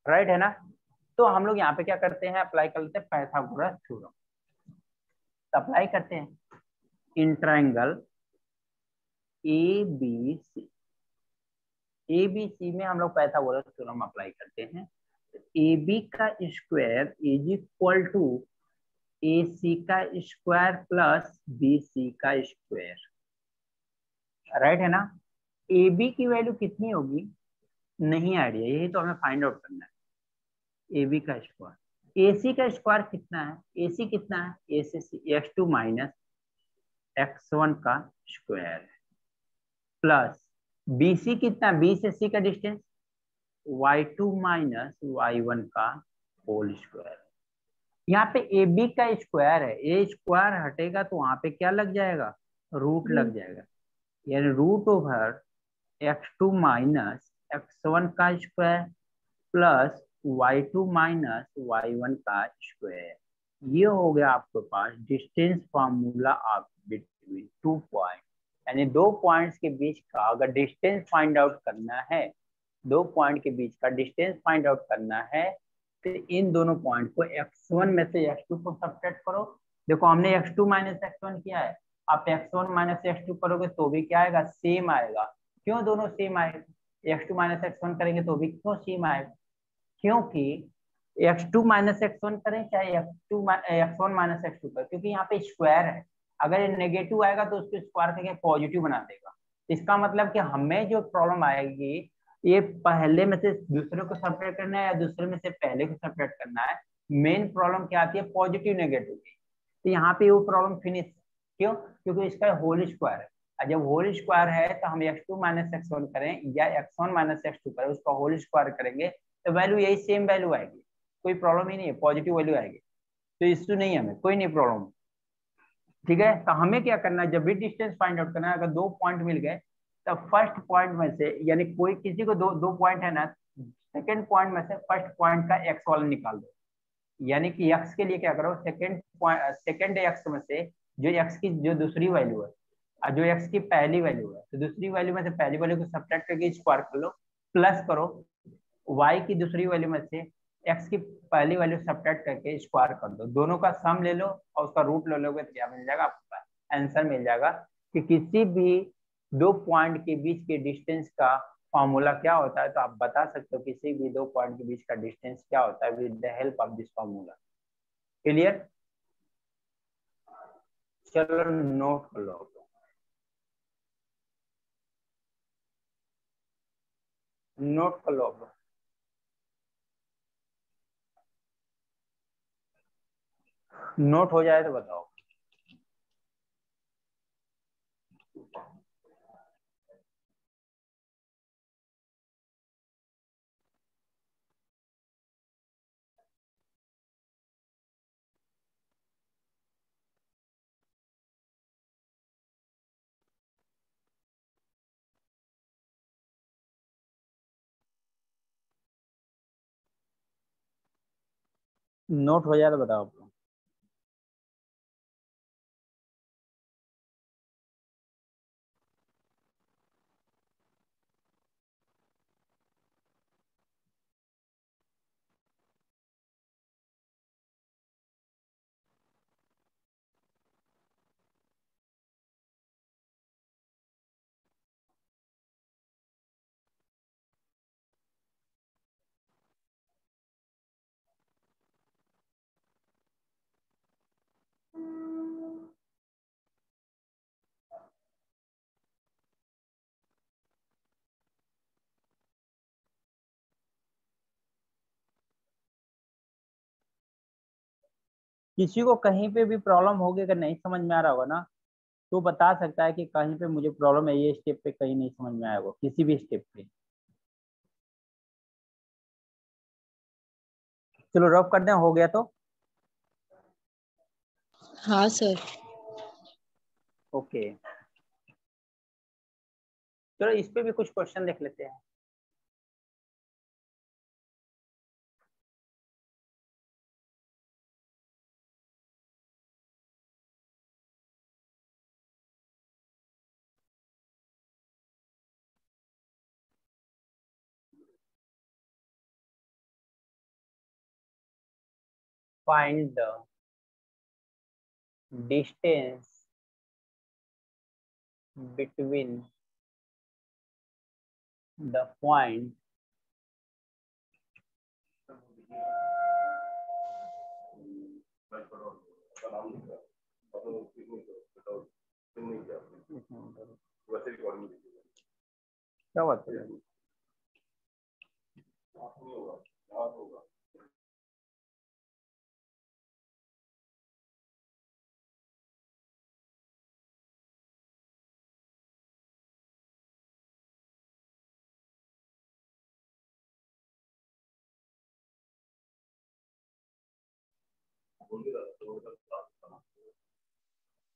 राइट है ना। तो हम लोग यहाँ पे क्या करते हैं, अप्लाई कर लेते हैं पाइथागोरस थ्योरम। अप्लाई करते हैं इन ट्रायंगल ABC, ABC में हम लोग पाइथागोरस थ्योरम अप्लाई करते हैं। AB का square is equal to AC का स्क्वायर प्लस BC का स्क्वायर, राइट है ना। AB की वैल्यू कितनी होगी, नहीं आइडिया, यही तो हमें फाइंड आउट करना है। AB का स्क्वायर, AC का स्क्वायर कितना है, AC कितना है, A से C x2 माइनस x1 का स्क्वायर है, प्लस BC कितना है, B से C का डिस्टेंस y2 माइनस y1 का होल स्क्वायर। यहाँ पे AB का स्क्वायर है, ए स्क्वायर हटेगा तो वहां पे क्या लग जाएगा, रूट लग जाएगा, यानी root over x2 minus x1 का square plus y2 minus y1 का स्क्वायर। ये हो गया आपके पास distance formula of between 2 point, यानी 2 पॉइंट्स के बीच का अगर डिस्टेंस फाइंड आउट करना है, 2 पॉइंट के बीच का डिस्टेंस फाइंड आउट करना है, तो इन दोनों पॉइंट को x1 में से x2 को सब्ट्रैक्ट करो। देखो हमने x2 माइनस x1 किया है, आप x1 माइनस x2 करोगे तो भी क्या आएगा, सेम आएगा। क्यों दोनों सेम आएगा, x2 माइनस x1 करेंगे तो भी क्यों सेम आएगा, क्योंकि x2 माइनस x1 करें चाहे x1 माइनस x2 करें, क्योंकि यहाँ पे स्क्वायर है, अगर ये नेगेटिव आएगा तो उसको स्क्वायर करके पॉजिटिव बना देगा। इसका मतलब कि हमें जो प्रॉब्लम आएगी, ये पहले में से दूसरे को सेपरेट करना है या दूसरे में से पहले को सेपरेट करना है। मेन प्रॉब्लम क्या आती है, पॉजिटिव नेगेटिव की। तो यहाँ पे वो प्रॉब्लम फिनिश, क्यों, क्योंकि इसका होल स्क्वायर है। जब होल स्क्वायर है तो हम x2 माइनस x1 करें या x1 माइनस x2 करें, उसका होल स्क्वायर करेंगे तो वैल्यू यही सेम वैल्यू आएगी, कोई प्रॉब्लम ही नहीं है, पॉजिटिव वैल्यू आएगी, तो इश्यू नहीं है, हमें कोई नहीं प्रॉब्लम। ठीक है, तो हमें क्या करना है, जब भी डिस्टेंस फाइंड आउट करना है, अगर 2 पॉइंट मिल गए तो फर्स्ट पॉइंट में से, यानी कोई किसी को दो पॉइंट है ना, सेकंड पॉइंट में से फर्स्ट पॉइंट का x वाला निकाल दो। यानी कि x के लिए क्या करो, सेकंड x में से जो x की जो दूसरी वैल्यू है और जो x की पहली वैल्यू है, तो दूसरी वैल्यू में से पहली वैल्यू को सब्ट्रैक्ट करके स्क्वायर कर लो, प्लस करो y की दूसरी वैल्यू में से x की पहली वैल्यू सब्ट्रैक्ट करके स्क्वायर कर दो, दोनों का सम ले लो और उसका रूट ले लोगे तो क्या मिल जाएगा, आपको आंसर मिल जाएगा कि किसी भी दो पॉइंट के बीच के डिस्टेंस का फॉर्मूला क्या होता है, तो आप बता सकते हो किसी भी दो पॉइंट के बीच का डिस्टेंस क्या होता है with the help of this formula. Clear? चलो नोट कर लो। नोट कर लो आप लोग। नोट हो जाए तो बताओ। नोट हो जाए तो बताओ आप लोग। किसी को कहीं पे भी प्रॉब्लम होगी, अगर नहीं समझ में आ रहा होगा ना, तो बता सकता है कि कहीं पे मुझे प्रॉब्लम है, ये स्टेप पे कहीं नहीं समझ में आया होगा, किसी भी स्टेप पे। चलो रफ करते हैं, हो गया तो हाँ सर। ओके। चलो इस पे भी कुछ क्वेश्चन देख लेते हैं। Find the distance between the point क्या बात है?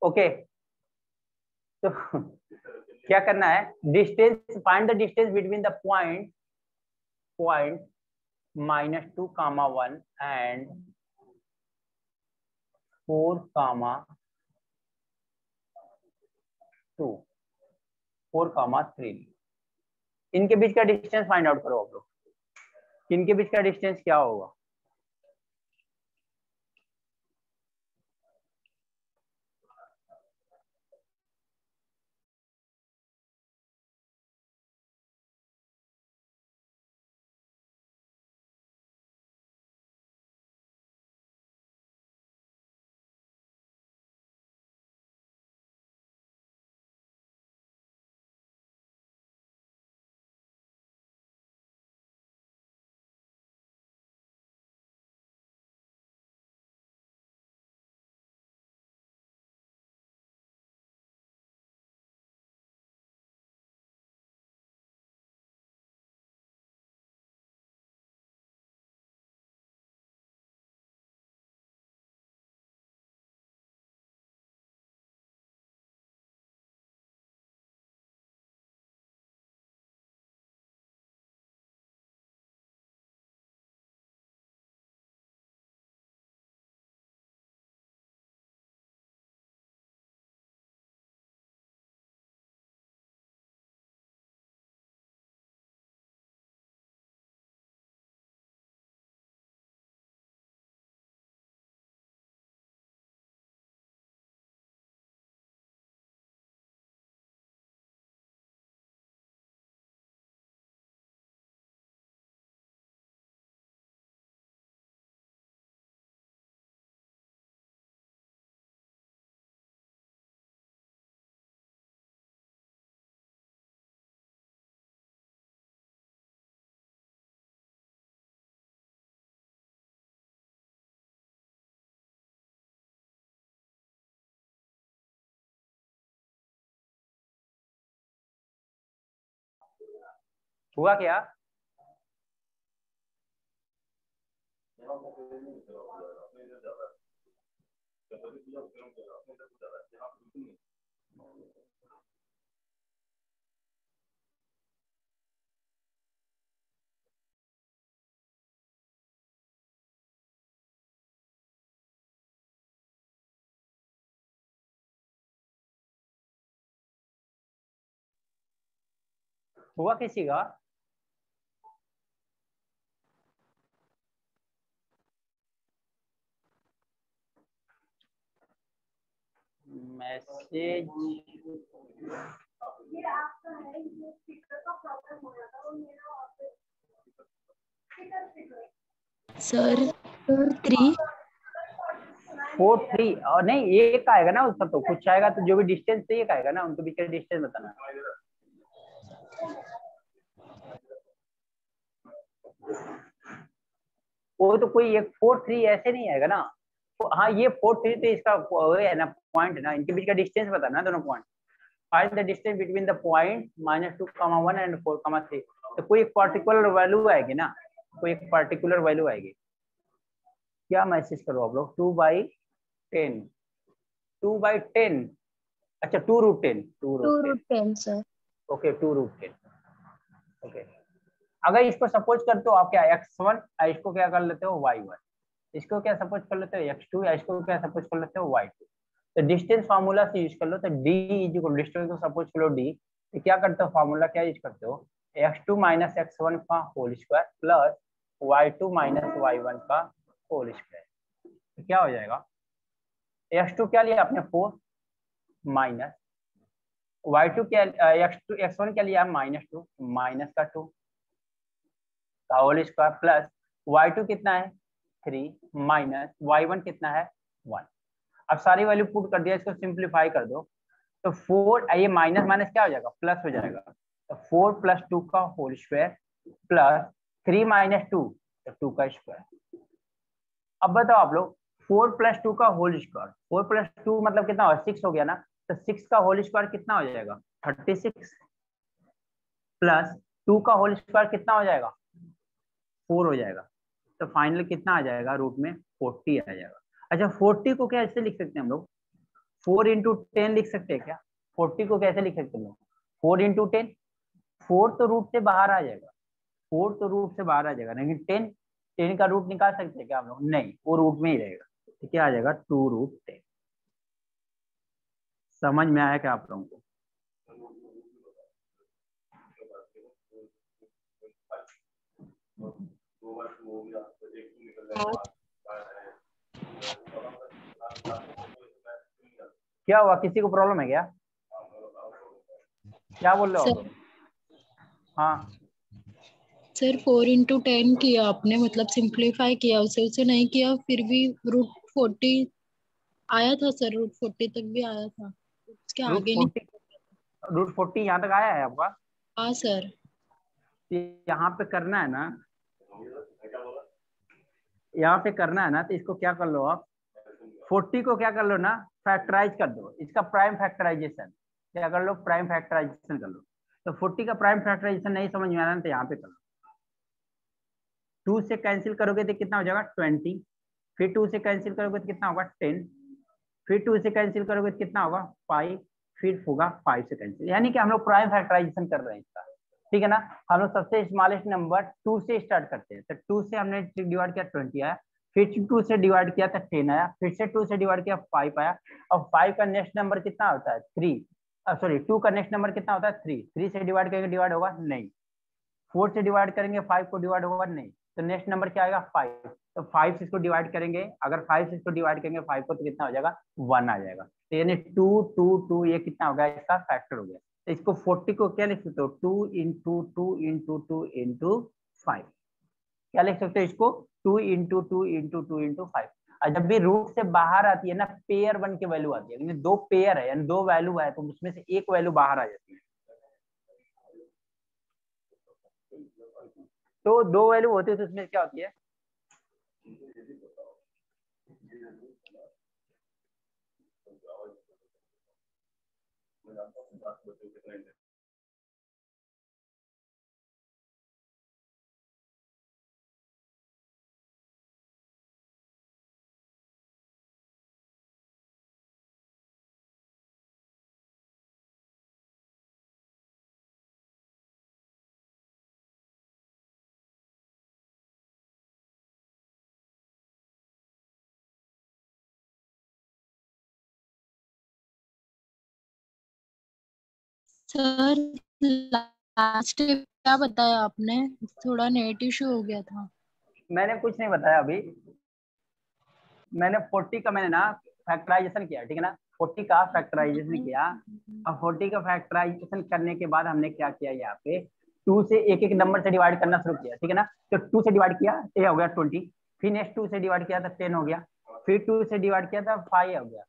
ओके, तो क्या करना है, distance, find the distance between the point -2, 1 and 4, 2, 4, 3। इनके बीच का डिस्टेंस फाइंड आउट करो आप लोग। इनके बीच का डिस्टेंस क्या होगा? हुआ क्या? हुआ किसी का? मैसेज सर 3 4 3 और नहीं, एक आएगा ना उसका, तो कुछ आएगा तो जो भी डिस्टेंस से एक आएगा ना, उनके बीच का डिस्टेंस बताना। वो तो कोई एक 4 3 ऐसे नहीं आएगा ना। हाँ ये 4 3 तो इसका वो है ना, पॉइंट है ना, इनके बीच का डिस्टेंस बताना दोनों point. Find the distance between the point -2, 1 and 4, 3। तो कोई एक पर्टिकुलर वैल्यू आएगी ना, कोई एक पर्टिकुलर वैल्यू आएगी। क्या मैसेज करो आप लोग? 2/10, 2/10, अच्छा 2√10, 2√10 सर। Okay 2√10, okay. अगर इसको सपोज करते हो आप क्या x1, इसको क्या कर लेते हो y1, इसको क्या सपोज कर लेते हो x2, या इसको क्या सपोज कर लेते हो y2। तो डिस्टेंस फार्मूला से यूज कर लो, तो d इज इक्वल डिस्टेंस को सपोज कर लो d, तो क्या करते हो फार्मूला क्या यूज करते हो, x2 - x1 का whole square plus y2 - y1 का होल स्क्वायर। तो क्या हो जाएगा, x2 क्या लिया आपने 4 माइनस y2 क्या, x1 क्या लिया -2, माइनस का 2 का होल स्क्वायर प्लस y2 कितना है 3 माइनस y1 कितना है 1। अब सारी वैल्यू पुट कर दिया, इसको सिंप्लीफाई कर दो, तो 4, ये माइनस माइनस क्या हो जाएगा प्लस हो जाएगा, तो 4 + 2 का होल स्क्वायर प्लस 3 - 2 तो 2 का स्क्वायर। अब बताओ आप लोग 4 + 2 का होल स्क्वायर, 4 + 2 मतलब कितना हुआ 6 हो गया ना, तो 6 का होल स्क्वायर कितना हो जाएगा 36 प्लस 2 का होल स्क्वायर कितना हो जाएगा 4 हो जाएगा। तो फाइनल कितना आ जाएगा, रूट में 40 आ जाएगा। अच्छा 40 को क्या ऐसे लिख सकते हैं हम लोग, 4 × 10 लिख सकते हैं क्या? 40 को कैसे लिख सकते हैं लोग, 4 × 10, 4 तो रूट से बाहर आ जाएगा, 4 तो रूट से बाहर आ जाएगा, लेकिन 10 का रूट निकाल सकते हैं क्या हम लोग? नहीं, वो रूट में ही रहेगा। तो क्या आ जाएगा 2√10। समझ में आया क्या आप लोगों को? क्या हुआ, किसी को प्रॉब्लम है क्या? क्या बोल रहे हो आप सर लोग? हाँ सर 4 × 10 किया आपने, मतलब सिंप्लीफाई किया उसे नहीं किया, फिर भी √40 आया था सर, √40 तक भी आया था, उसके रूट आगे नहीं। 40, √40 यहाँ तक आया है आपका? हाँ सर। तो यहाँ पे करना है ना, यहाँ पे करना है ना, तो इसको क्या कर लो आप, 40 को क्या कर लो ना, फैक्टराइज कर दो, इसका प्राइम फैक्टराइजेशन क्या कर लो, प्राइम फैक्टराइजेशन कर लो। तो 40 का प्राइम फैक्टराइजेशन नहीं समझ में आ रहा, तो यहाँ पे कर लो, 2 से कैंसिल करोगे तो कितना हो जाएगा 20, फिर 2 से कैंसिल करोगे तो कितना होगा 10, फिर 2 से कैंसिल करोगे तो कितना होगा 5, फिर होगा 5 से कैंसिल, यानी कि हम लोग प्राइम फैक्टराइजेशन कर रहे हैं इसका। ठीक है ना, हम लोग सबसे स्मॉलेस्ट नंबर 2 से स्टार्ट करते हैं, तो 2 से हमने डिवाइड किया 20 आया, फिर 2 से डिवाइड किया तो 10 आया, फिर से 2 से डिवाइड किया 5 आया, और 5 का नेक्स्ट नंबर कितना होता है 3, सॉरी 2 का नेक्स्ट नंबर कितना होता है 3, 3 से डिवाइड करेंगे डिवाइड होगा नहीं, 4 से डिवाइड करेंगे 5 को डिवाइड होगा नहीं, तो नेक्स्ट नंबर क्या आएगा 5, तो 5 से इसको डिवाइड करेंगे, अगर 5 से इसको डिवाइड करेंगे 5 को, तो कितना हो जाएगा 1 आ जाएगा। तो यानी 2 2 2 ये कितना हो गया, इसका फैक्टर हो गया। तो इसको 40 को क्या लिख सकते हो 2 × 2 × 2 × 5, क्या लिख सकते हो इसको 2 × 2 × 2 × 5। और जब भी रूट से बाहर आती है ना, पेयर 1 की वैल्यू आती है, यानी 2 पेयर है, यानी 2 वैल्यू है, तो उसमें से एक वैल्यू बाहर आ जाती है। तो 2 वैल्यू होती है, तो उसमें क्या होती है सर लास्ट क्या बताया आपने? थोड़ा नेट इशू हो गया था। मैंने कुछ नहीं बताया अभी। मैंने 40 का मैंने ना फैक्टराइजेशन किया, ठीक है ना, 40 का फैक्टराइजेशन किया। अब 40 का फैक्टराइजेशन करने के बाद हमने क्या किया, यहाँ पे 2 से एक एक नंबर से डिवाइड करना शुरू किया, ठीक है ना। तो 2 से डिवाइड किया तो ये हो गया 20, फिर नेक्स्ट 2 से डिवाइड किया तो 10 हो गया, फिर 2 से डिवाइड किया तो 5 हो गया,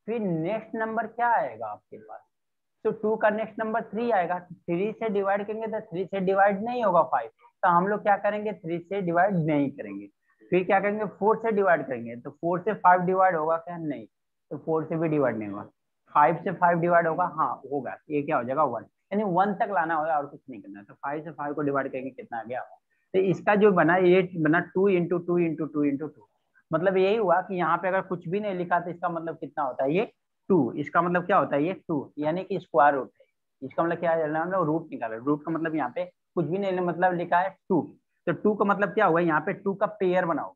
फिर नेक्स्ट नंबर क्या आएगा आपके पास, तो 2 का नेक्स्ट नंबर 3 आएगा। 3 से डिवाइड करेंगे तो 3 से डिवाइड नहीं होगा 5, तो हम लोग क्या करेंगे, 3 से डिवाइड नहीं करेंगे। फिर क्या करेंगे, 4 से डिवाइड करेंगे, तो 4 से 5 डिवाइड होगा क्या, नहीं, तो 4 से भी डिवाइड नहीं होगा। 5 से 5 डिवाइड होगा, हाँ होगा, ये क्या हो जाएगा 1, यानी 1 तक लाना होगा और कुछ नहीं करना। तो 5 से 5 को डिवाइड करेंगे कितना आ गया, तो इसका जो बना ये बना 2 इंटू 2 इंटू 2 इंटू 2। मतलब यही हुआ कि यहाँ पे अगर कुछ भी नहीं लिखा तो इसका मतलब कितना होता है, ये 2। इसका मतलब क्या होता है, ये 2, यानी कि स्क्वायर रूट है। इसका मतलब क्या है, हम लोग रूट निकाले, रूट का मतलब यहाँ पे कुछ भी नहीं मतलब लिखा है 2। तो 2 का मतलब क्या हुआ, यहाँ पे 2 का पेयर बनाओ,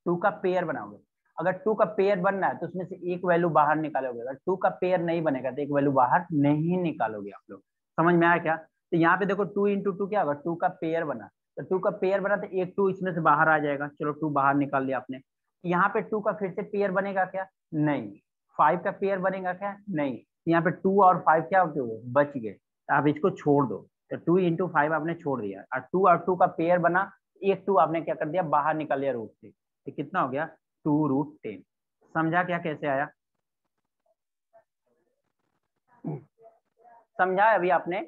2 का पेयर बनाओगे। अगर 2 का पेयर बनना है तो उसमें से एक वैल्यू बाहर निकालोगे, अगर 2 का पेयर नहीं बनेगा तो एक वैल्यू बाहर नहीं निकालोगे आप लोग। समझ में आया क्या? तो यहाँ पे देखो 2 इंटू 2 क्या होगा, 2 का पेयर बना, तो 2 का पेयर बना तो एक 2 इसमें से बाहर आ जाएगा, चलो 2 बाहर निकाल लिया आपने। यहाँ पे 2 का फिर से पेयर बनेगा क्या, नहीं। 5 का पेयर बनेगा क्या, नहीं। यहाँ पे 2 और 5 क्या होते हुए बच गए, तो आप इसको छोड़ दो। तो 2 इंटू 5 आपने छोड़ दिया, और 2 का पेयर बना, एक 2 आपने क्या कर दिया, बाहर निकाल लिया रूट से, तो कितना हो गया 2√10। समझा क्या कैसे आया? समझा अभी आपने?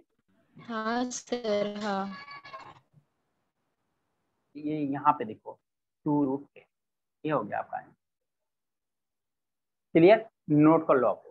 हाँ सर, हाँ। ये यहाँ पे देखो 2√10, ये हो गया आपका। क्लियर? नोट कर लो आप।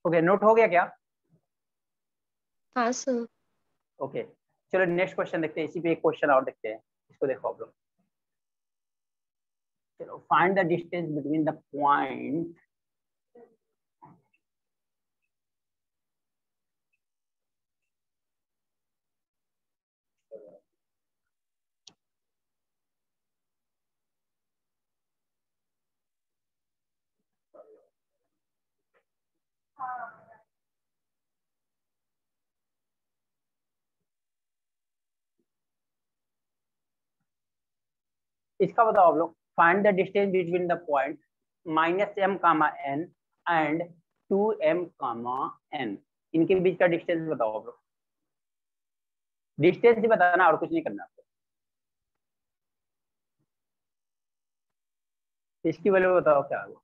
ओके, नोट हो गया क्या? हाँ सर। ओके, चलो नेक्स्ट क्वेश्चन देखते हैं, इसी पे एक क्वेश्चन और देखते हैं, इसको देखो आप लोग। चलो, find the distance between the point इसका बताओ आप लोग, find the distance between the point -m, n and 2m, n, इनके बीच का डिस्टेंस बताओ आप लोग। डिस्टेंस ही बताना और कुछ नहीं करना आपको। इसकी वैल्यू बताओ क्या होगा।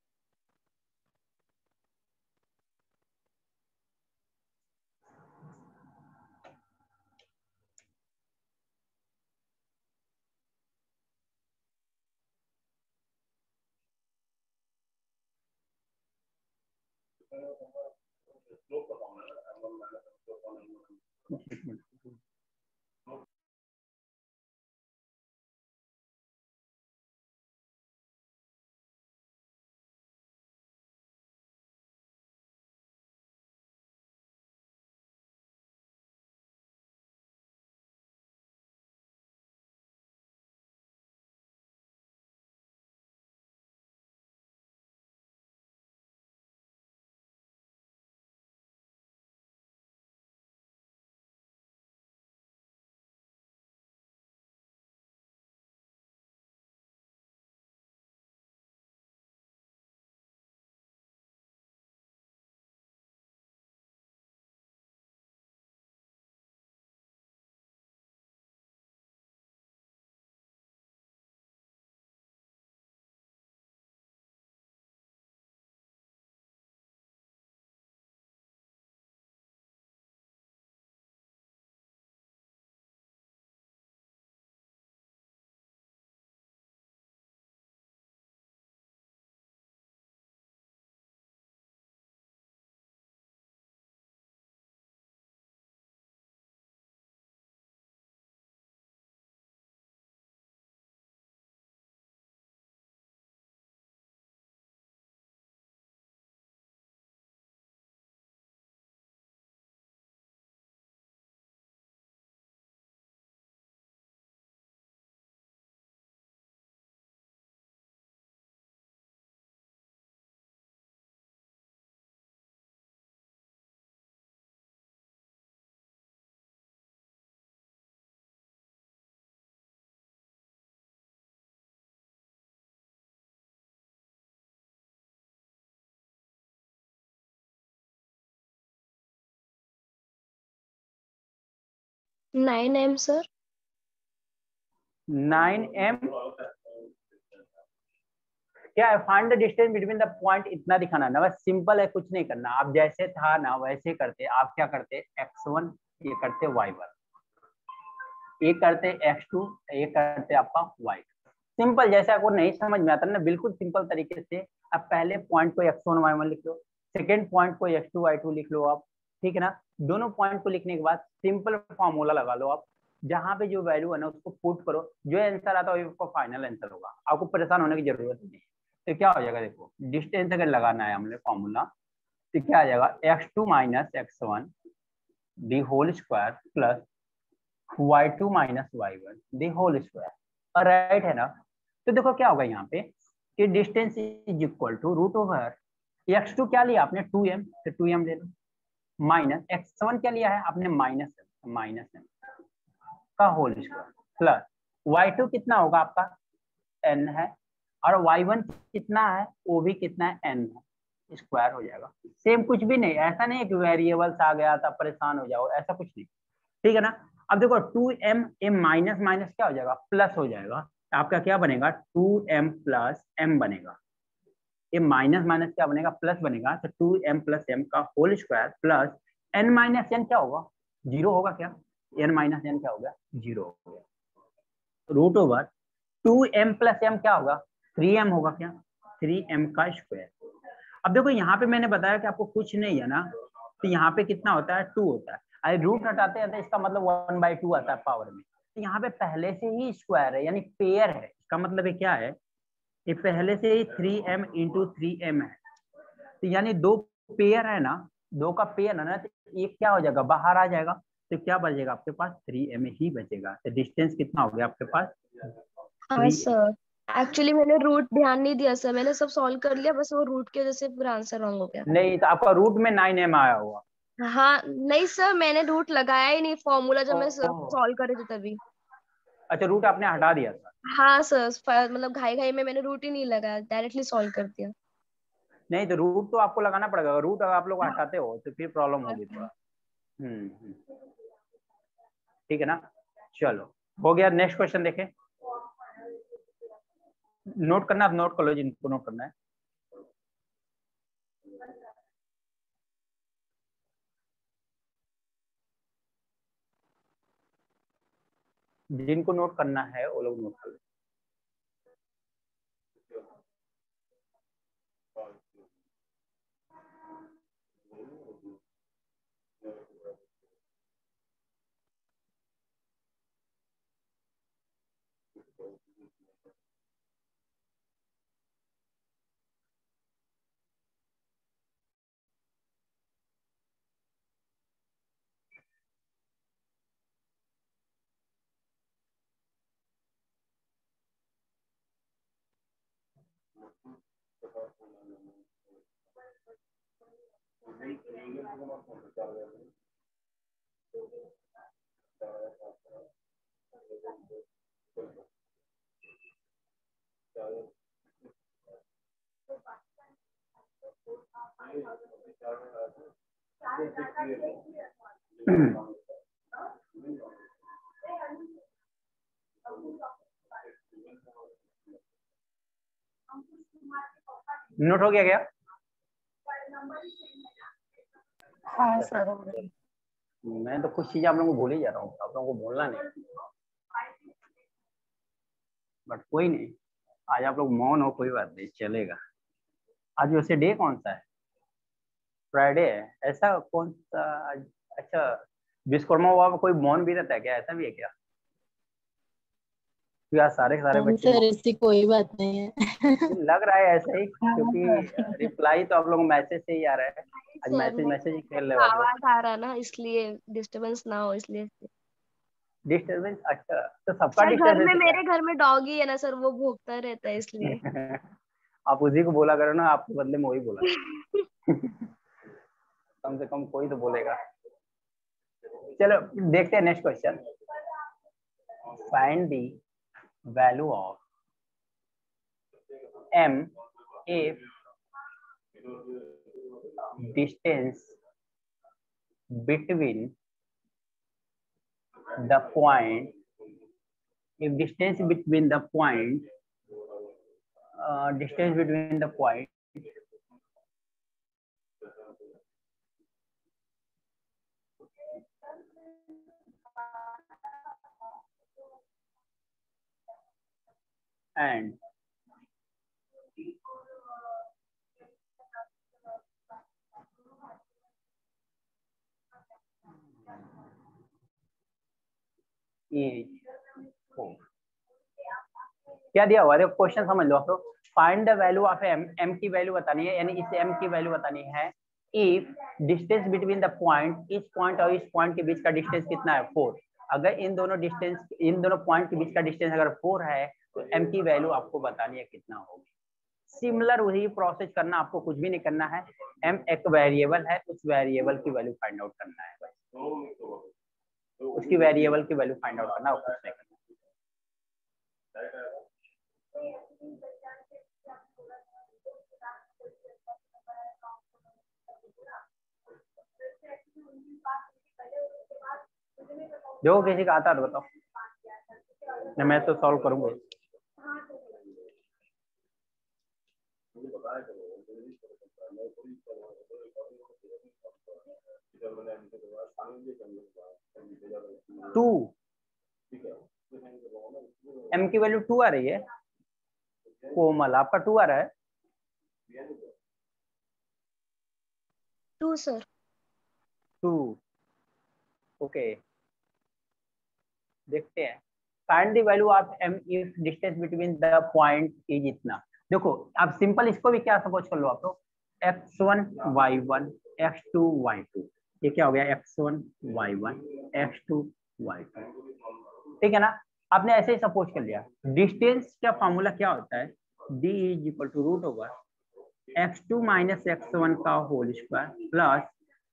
Nine M sir. 9m क्या है, find the distance between the point, इतना दिखाना है ना, बस सिंपल है, कुछ नहीं करना। आप जैसे था ना वैसे करते, आप क्या करते x1, ये करते y1, ये करते x2, ये करते आपका y2। सिंपल, जैसे आपको नहीं समझ में आता ना, बिल्कुल सिंपल तरीके से आप पहले पॉइंट को x1 y1 लिख लो, सेकेंड पॉइंट को x2 y2 लिख लो आप, ठीक है ना। दोनों पॉइंट को लिखने के बाद सिंपल फॉर्मूला लगा लो आप, जहां पे जो वैल्यू है ना उसको पुट करो, जो आंसर आता है वो फाइनल आंसर होगा, आपको परेशान होने की जरूरत नहीं है। तो क्या हो जाएगा, देखो डिस्टेंस अगर लगाना है हमने फॉर्मूला, तो क्या आ जाएगा, x2 - x1 the whole square plus y2 - y1 the whole square, right है ना। तो देखो क्या होगा यहाँ पे कि distance is equal to root over x2 क्या लिया आपने 2m, तो 2m ले लो, माइनस x1 क्या लिया है आपने माइनस m का होल स्क्वायर प्लस y2 कितना होगा आपका n है, और y1 कितना है वो भी कितना है n है, स्क्वायर हो जाएगा। सेम कुछ भी नहीं, ऐसा नहीं है कि वेरिएबल्स आ गया था परेशान हो जाओ, ऐसा कुछ नहीं, ठीक है ना। अब देखो 2m, m माइनस माइनस क्या हो जाएगा, प्लस हो जाएगा, आपका क्या बनेगा 2m प्लस m बनेगा, ये माइनस माइनस क्या बनेगा, प्लस बनेगा, तो 2m प्लस m का whole square plus n minus n क्या होगा, 0 होगा क्या, n माइनस n क्या हो गया, 0 हो गया, root over 2m plus m क्या होगा, 3m होगा क्या, 3m का स्क्वायर। अब देखो यहाँ पे मैंने बताया कि आपको कुछ नहीं है ना, तो यहाँ पे कितना होता है 2 होता है, अरे रूट हटाते हैं तो इसका मतलब 1/2 आता है पावर में, तो यहाँ पे पहले से ही स्क्वायर है यानी पेयर है, इसका मतलब ये क्या है, ये पहले से ही 3m × 3m है, तो यानी दो पेयर है ना, दो का पेयर है ना, तो एक क्या हो जाएगा बाहर आ जाएगा, तो क्या बचेगा आपके पास 3m ही बचेगा। तो डिस्टेंस कितना हो गया आपके पास, हाँ सर, एक्चुअली मैंने रूट ध्यान नहीं दिया सर, मैंने सब सॉल्व कर लिया, बस वो रूट की वजह से पूरा आंसर रॉन्ग हो गया। नहीं, तो आपका रूट में 9m आया हुआ। हाँ नहीं सर, मैंने रूट लगाया ही नहीं फॉर्मूला जब मैं सॉल्व कर रही थी तभी। अच्छा, रूट आपने हटा दिया था। हाँ सर, मतलब घाई घाई में मैंने रूट ही नहीं लगाया, डायरेक्टली सॉल्व कर दिया। नहीं तो रूट तो आपको लगाना पड़ेगा, रूट अगर आप लोग हटाते हो तो फिर प्रॉब्लम होगी थोड़ा। ठीक है ना, चलो हो गया। नेक्स्ट क्वेश्चन देखें, नोट करना, आप नोट कर लो जिनको नोट करना है। जिनको नोट करना है वो लोग नोट कर लो। नोट हो गया क्या? हाँ सर। मैं तो कुछ चीजें आप लोगों को भूल ही जा रहा हूँ, आप लोगों को बोलना नहीं, बट कोई नहीं, आज आप लोग मौन हो, कोई बात नहीं, चलेगा। आज वैसे डे कौन सा है? फ्राइडे है, ऐसा कौन सा आज? अच्छा, विश्वकर्मा बाबा कोई मौन भी रहता है क्या, ऐसा भी है क्या? यार सारे के सारे बच्चे सर ऐसी कोई बात नहीं है। लग रहा है ऐसा ही, क्योंकि रिप्लाई तो आप लोगों को मैसेज से ही आ रहा है। आज सर मैसेज मेरे मैसेज ही घर खेल में रहे हो आप लोग। आवाज आ रहा ना, इसलिए डिस्टरबेंस ना हो इसलिए। डिस्टर्बेंस? अच्छा, तो सबका सर घर में, डिस्टर्बेंस मेरे घर में डॉगी है ना सर, वो भौंकता रहता है इसलिए। है? आप उसी को बोला करो ना, आपके बदले में वही बोला करो। कम से कम कोई तो बोलेगा। चलो देखते हैं next question. Find the value of m if distance between the point, if distance between the point, distance between the point and is 4। क्या दिया हुआ है, देखो क्वेश्चन समझ लो आप लोग। Find the value of m, m की वैल्यू बतानी है, यानी इस m की वैल्यू बतानी है if distance between the point, इस पॉइंट और इस पॉइंट के बीच का डिस्टेंस कितना है, 4। अगर इन दोनों डिस्टेंस, इन दोनों पॉइंट के बीच का डिस्टेंस अगर 4 है तो m की वैल्यू आपको बतानी है कितना होगी। सिमिलर वही प्रोसेस करना, आपको कुछ भी नहीं करना है। m एक वेरिएबल है, उस वेरिएबल की वैल्यू फाइंड आउट करना है बस, उसकी वेरिएबल की वैल्यू फाइंड आउट करना, कुछ नहीं करना। जो किसी का आता है तो बताओ, नहीं मैं तो सॉल्व करूंगा। टू, m की वैल्यू 2 आ रही है। कोमल आपका 2 आ रहा है? 2 सर। 2, ओके देखते हैं। Find the value of m if distance between the point is इतना। देखो आप सिंपल इसको भी क्या सपोज कर लो आप लोग, x1 y1 x2 y2, ये क्या हो गया, x1 y1 x2 y2, ठीक है ना। आपने ऐसे ही सपोज कर लिया। डिस्टेंस का फॉर्मूला क्या होता है, d is equal to root over x2 minus x1 का whole square plus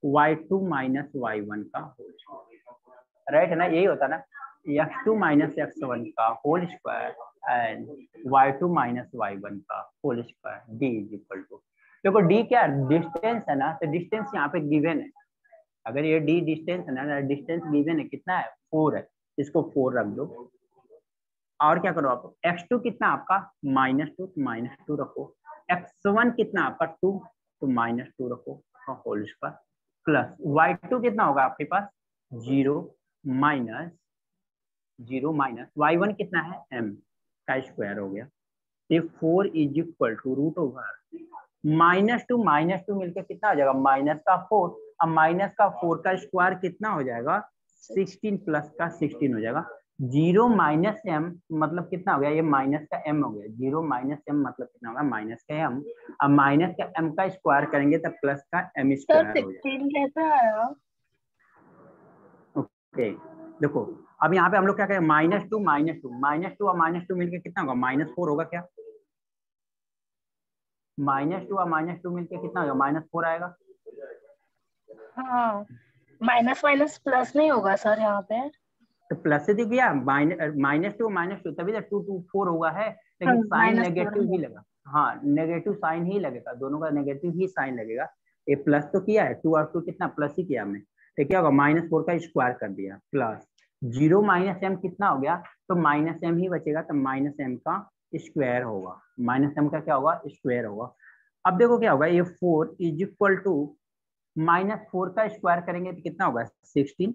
y2 minus y1 का होल स्क्वायर, राइट है ना, यही होता है ना, x2 माइनस x1 का whole square and y2 minus y1 का whole square d is equal to, देखो d क्या डिस्टेंस है ना, तो डिस्टेंस यहाँ पे गिवन है। अगर ये d डिस्टेंस है ना, डिस्टेंस गिवन है, कितना है 4 है, इसको 4 रख दो। और क्या करो आप, x2 कितना आपका -2 तो -2 रखो, x1 कितना आपका 2 तो -2 रखो होल स्क्वायर, प्लस y2 कितना होगा आपके पास 0 माइनस y1 कितना है m का स्क्वायर हो गया। ये 4 is equal to root over -2 मिलकर कितना हो जाएगा -4, अब -4 का स्क्वायर कितना हो जाएगा 16 प्लस का 16 हो जाएगा। 0 माइनस m मतलब कितना हो गया, ये माइनस का m हो गया, 0 माइनस m मतलब कितना होगा माइनस का m, अब माइनस का m का स्क्वायर करेंगे तब प्लस का m स्क्वायर हो जाएगा। ओके देखो अब यहाँ पे हम लोग क्या करें, -2 और -2 मिलके कितना होगा -4 होगा क्या, -2 और -2 मिलके कितना होगा -4 आएगा। हाँ, माइनस माइनस प्लस नहीं होगा सर यहाँ पे, तो प्लस से दिख गया, -2 तभी तो 2 2 4 हुआ है, लेकिन साइन नेगेटिव ही लगा, हाँ नेगेटिव साइन ही लगेगा, दोनों का नेगेटिव ही साइन लगेगा। ये प्लस तो किया है 2 और 2 कितना प्लस ही किया हमने, तो क्या होगा -4 का स्क्वायर कर दिया, प्लस 0 माइनस m कितना हो गया, तो -m ही बचेगा, तो -m का स्क्वायर होगा, -m का क्या होगा स्क्वायर होगा। अब देखो क्या होगा, ये 4 इज इक्वल टू -4 का स्क्वायर करेंगे तो कितना होगा 16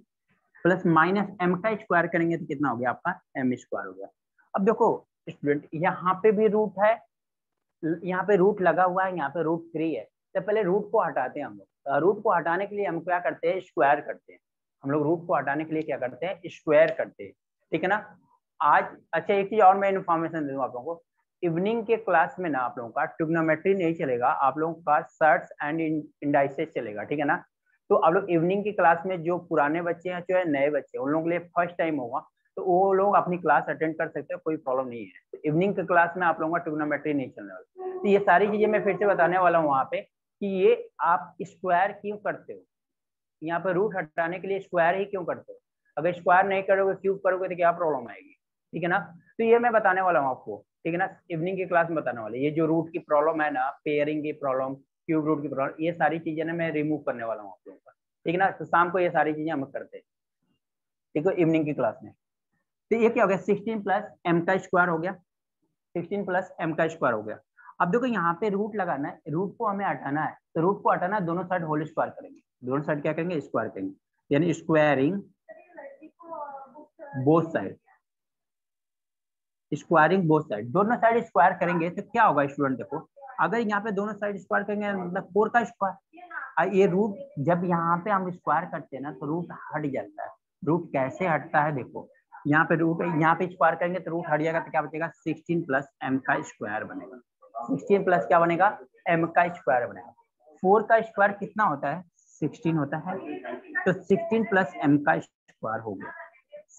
प्लस -m का स्क्वायर करेंगे तो कितना हो गया आपका m स्क्वायर हो गया। अब देखो स्टूडेंट यहाँ पे भी रूट है, यहाँ पे रूट लगा हुआ है, यहाँ पे रूट 3 है, तो पहले रूट को हटाते हैं हम लोग। रूट को हटाने के लिए हम क्या करते हैं स्क्वायर करते हैं, हम लोग रूट को हटाने के लिए क्या करते हैं स्क्वायर करते हैं, ठीक है ना। आज अच्छा एक चीज और मैं इन्फॉर्मेशन दे दूँ आप लोगों को, इवनिंग के क्लास में ना आप लोगों का ट्रिग्नोमेट्री नहीं चलेगा, आप लोगों का सर्ट्स एंड इंडाइसेस चलेगा, ठीक है ना। तो आप लोग इवनिंग की क्लास में जो पुराने बच्चे हैं चाहे नए बच्चे हैं उन लोगों के लिए फर्स्ट टाइम होगा, तो वो लोग अपनी क्लास अटेंड कर सकते हैं, कोई प्रॉब्लम नहीं है। तो इवनिंग की क्लास में आप लोगों का ट्रिग्नोमेट्री नहीं चलने वाला, तो ये सारी चीजें मैं फिर से बताने वाला हूँ वहाँ पे कि ये आप स्क्वायर क्यों करते हो, यहाँ पे रूट हटाने के लिए स्क्वायर ही क्यों करते हो, अगर स्क्वायर नहीं करोगे क्यूब करोगे तो क्या प्रॉब्लम आएगी, ठीक है ना। तो ये मैं बताने वाला हूँ आपको, ठीक है ना, इवनिंग की क्लास में बताने वाले, ये जो रूट की प्रॉब्लम है ना, पेयरिंग की प्रॉब्लम, क्यूब रूट की प्रॉब्लम, ये सारी चीजें ना मैं रिमूव करने वाला हूँ आप लोगों का, ठीक है ना। तो शाम को ये सारी चीजें हम करते हैं, ठीक है, इवनिंग की क्लास में। तो ये क्या हो गया 16 प्लस m का स्क्वायर हो गया, 16 प्लस m का स्क्वायर हो गया। अब देखो यहाँ पे रूट लगाना है, रूट को हमें हटाना है, तो रूट को हटाना है, दोनों साइड होल स्क्वायर करेंगे, दोनों साइड क्या करेंगे स्क्वायर करेंगे, यानी squaring both side, squaring both side, दोनों साइड स्क्वायर करेंगे तो क्या होगा स्टूडेंट देखो, अगर यहाँ पे दोनों साइड स्क्वायर करेंगे मतलब 4 का स्क्वायर, ये रूट जब यहाँ पे हम स्क्वायर करते हैं ना तो रूट हट जाता है। रूट कैसे हटता है देखो, यहाँ पे रूट, यहाँ पे स्क्वायर करेंगे तो रूट हट जाएगा, तो क्या बचेगा 16 प्लस m का स्क्वायर बनेगा, 16 प्लस क्या बनेगा m का स्क्वायर बनेगा। 4 का स्क्वायर कितना होता है 16 होता है, तो 16 प्लस m का स्क्वायर हो गया।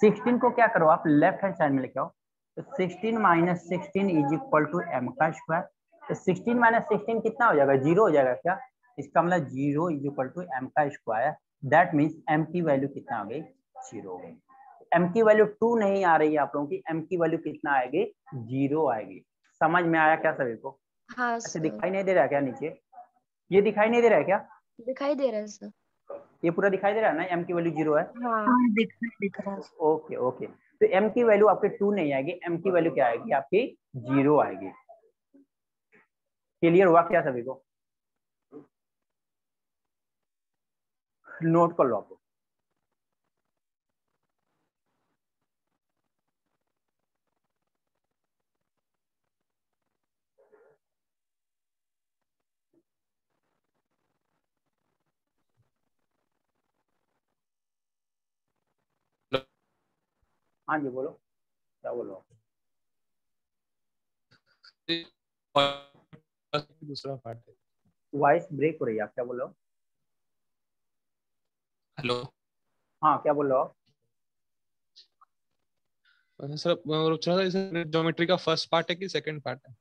16 को क्या करो आप लेफ्ट हैंड साइड में लेके आओ, तो 16 minus 16 is equal to m का स्क्वायर, तो 16 माइनस 16 कितना हो जाएगा 0 हो जाएगा क्या, इसका मतलब 0 इज इक्वल टू m का स्क्वायर, दैट मीन्स m की वैल्यू कितना आ गई 0 हो गई। m की वैल्यू 2 नहीं आ रही है आप लोगों की, m की वैल्यू कितना आएगी 0 आएगी। समझ में आया क्या सभी को? हाँ अच्छा सर, दिखाई नहीं दे रहा क्या नीचे, ये दिखाई नहीं दे रहा है क्या, दिखाई दे रहा है सर। ये पूरा दिखाई दे रहा है ना m की वैल्यू 0 है। हाँ दिख रहा है। ओके ओके, तो m की वैल्यू आपकी 2 नहीं आएगी, m की वैल्यू क्या आएगी आपकी 0 आएगी। क्लियर हुआ क्या सभी को? नोट कर लो आपको। हाँ जी बोलो, क्या बोलो? दूसरा पार्ट है। वॉइस ब्रेक हो रही है, आप क्या बोल रहे हो? हेलो हाँ क्या बोल रहे हो? सर पूछना था ज्योमेट्री का फर्स्ट पार्ट है कि सेकंड पार्ट है?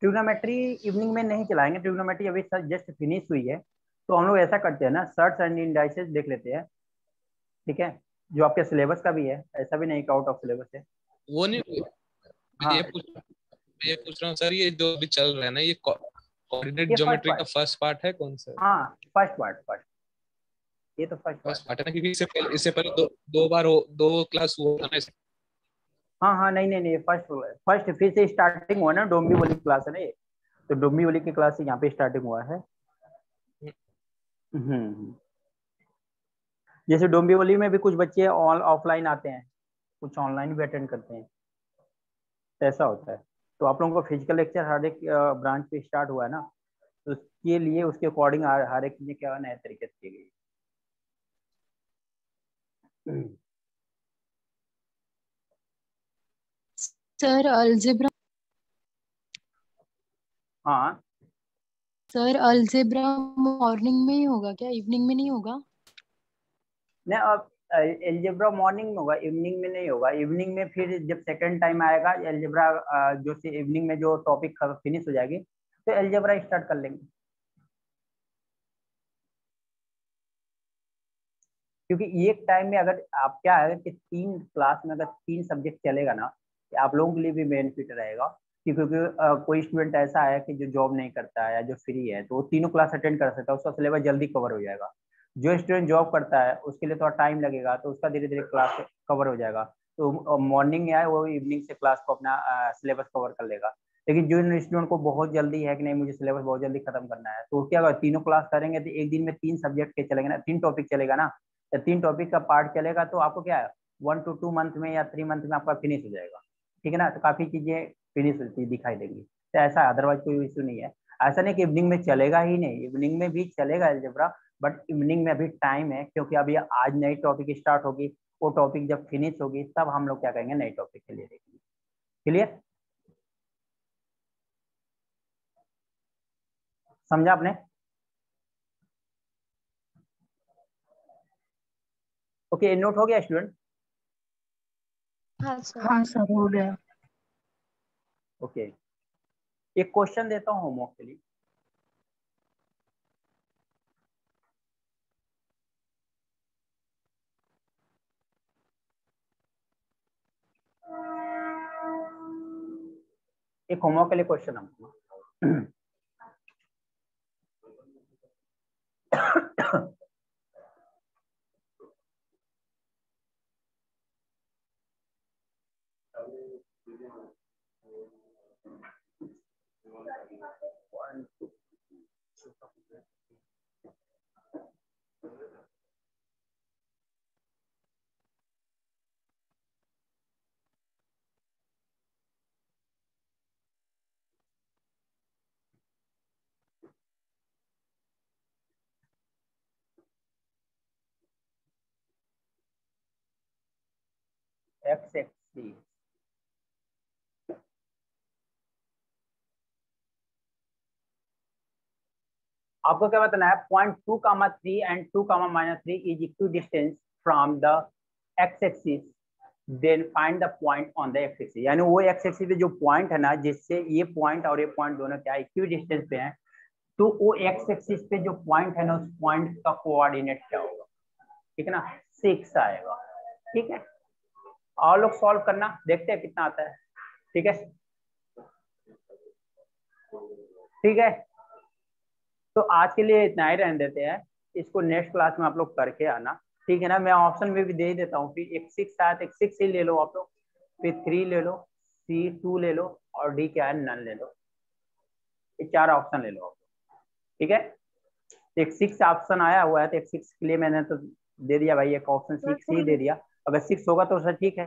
ट्रिग्नोमेट्री इवनिंग में नहीं चलाएंगे, ट्रिग्नोमेट्री अभी जस्ट फिनिश हुई है, तो हम लोग ऐसा करते हैं ना सर्ट्स एंड इंडाइसेस देख लेते हैं, ठीक है, जो आपके सिलेबस का भी है, ऐसा भी नहीं कि आउट ऑफ सिलेबस है। वो नहीं, मैं ये पूछ रहा हूँ सर, ये जो अभी चल रहा है ना, ये कोऑर्डिनेट ये ज्योमेट्री का फर्स्ट पार्ट है कौन सा? हाँ फर्स्ट, ये तो फर्स्ट पार्ट है ना, क्योंकि इससे पहले दो बार दो क्लास हुआ था ना हाँ नहीं फर्स्ट फिर से स्टार्टिंग हुआ ना, डोंबिवली क्लास है ना ये, तो डोंबिवली की क्लास से यहाँ पे स्टार्टिंग हुआ है। जैसे डोंबिवली में भी कुछ बच्चे ऑफलाइन आते हैं, कुछ ऑनलाइन भी अटेंड करते हैं, ऐसा होता है। तो आप लोगों को फिजिकल लेक्चर हर एक ब्रांच पे स्टार्ट हुआ है ना, तो उसके लिए उसके अकॉर्डिंग हर एक चीजें क्या नए तरीके से की गई। सर अलजेब्रा, हाँ सर अलजेब्रा मॉर्निंग में ही होगा क्या, इवनिंग में नहीं होगा? नहीं, अब एल्जेब्रा मॉर्निंग में होगा, इवनिंग में नहीं होगा। इवनिंग में फिर जब सेकंड टाइम आएगा एल्जेब्रा, जो से इवनिंग में जो टॉपिक फिनिश हो जाएगी तो एल्जेब्रा स्टार्ट कर लेंगे। क्योंकि एक टाइम में अगर आप क्या है कि 3 क्लास में अगर 3 सब्जेक्ट चलेगा ना, आप लोगों के लिए भी बेनिफिट रहेगा। क्योंकि कोई स्टूडेंट ऐसा है कि जो जॉब नहीं करता है या जो फ्री है, तो वो तीनों क्लास अटेंड कर सकता है, उसका सिलेबस जल्दी कवर हो जाएगा। जो स्टूडेंट जॉब करता है उसके लिए थोड़ा टाइम लगेगा, तो उसका धीरे धीरे क्लास कवर हो जाएगा। तो मॉर्निंग में आए वो इवनिंग से क्लास को अपना सिलेबस कवर कर लेगा। लेकिन जो स्टूडेंट को बहुत जल्दी है कि नहीं मुझे सिलेबस बहुत जल्दी खत्म करना है, तो क्या तीनों क्लास करेंगे तो एक दिन में 3 सब्जेक्ट के चलेंगे ना, 3 टॉपिक चलेगा ना, या 3 टॉपिक का पार्ट चलेगा, तो आपको क्या है 1 to 2 मंथ में या 3 मंथ में आपका फिनिश हो जाएगा। ठीक है ना, तो काफी चीजें फिनिश होती दिखाई देंगी। तो ऐसा अदरवाइज कोई इशू नहीं है। ऐसा नहीं कि इवनिंग में चलेगा ही नहीं, इवनिंग में भी चलेगा अलजेब्रा, बट इवनिंग में अभी टाइम है, क्योंकि अभी आज नई टॉपिक स्टार्ट होगी, वो टॉपिक जब फिनिश होगी तब हम लोग क्या करेंगे, नई टॉपिक के लिए देखेंगे। क्लियर, समझा आपने? ओके, नोट हो गया स्टूडेंट? हाँ सर। हाँ सर हो गया। ओके, एक क्वेश्चन देता हूँ होमवर्क के लिए। एक होमवर्क के लिए क्वेश्चन हम एक्स एक्सिस, आपको क्या बताना है, point 2,3 and 2,-3 is equidistant from the x axis, then find the point on the x axis. यानी वो एक्स एक्सिस पे जो पॉइंट है ना, जिससे ये पॉइंट और ये पॉइंट दोनों क्या इक्वी डिस्टेंस पे हैं, तो वो एक्स एक्सिस पे जो पॉइंट है ना, उस पॉइंट का कोऑर्डिनेट क्या होगा? ठीक है ना, 6 आएगा। ठीक है, और लोग सॉल्व करना, देखते हैं कितना आता है। ठीक है, ठीक है, तो आज के लिए इतना ही रहने देते हैं, इसको नेक्स्ट क्लास में आप लोग करके आना। ठीक है ना, मैं ऑप्शन में भी दे ही देता हूँ, फिर एक 6 आया तो एक 6 ही ले लो आप लोग, फिर 3 ले लो, सी 2 ले लो, और डी क्या है नन ले लो। ये 4 ऑप्शन ले लो आप लोग। ठीक है, एक 6 ऑप्शन आया हुआ है, तो एक 6 के लिए मैंने तो दे दिया भाई, एक ऑप्शन 6 ही दे दिया। अगर 6 होगा तो सर ठीक है।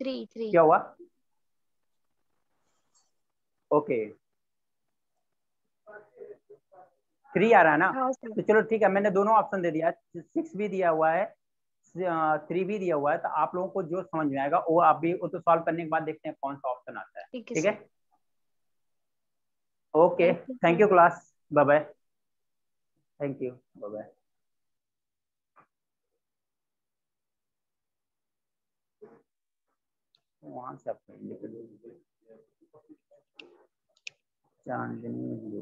3 क्या हुआ? ओके, 3 आ रहा है ना, हाँ सर। तो चलो ठीक है, मैंने दोनों ऑप्शन दे दिया, 6 भी दिया हुआ है, 3 भी दिया हुआ है। तो आप लोगों को जो समझ में आएगा वो आप भी, वो तो सॉल्व करने के बाद देखते हैं कौन सा ऑप्शन आता है। ठीक है ठीक है, sir. Okay, thank you class, bye bye, thank you, bye bye. वहां से आप चांदनी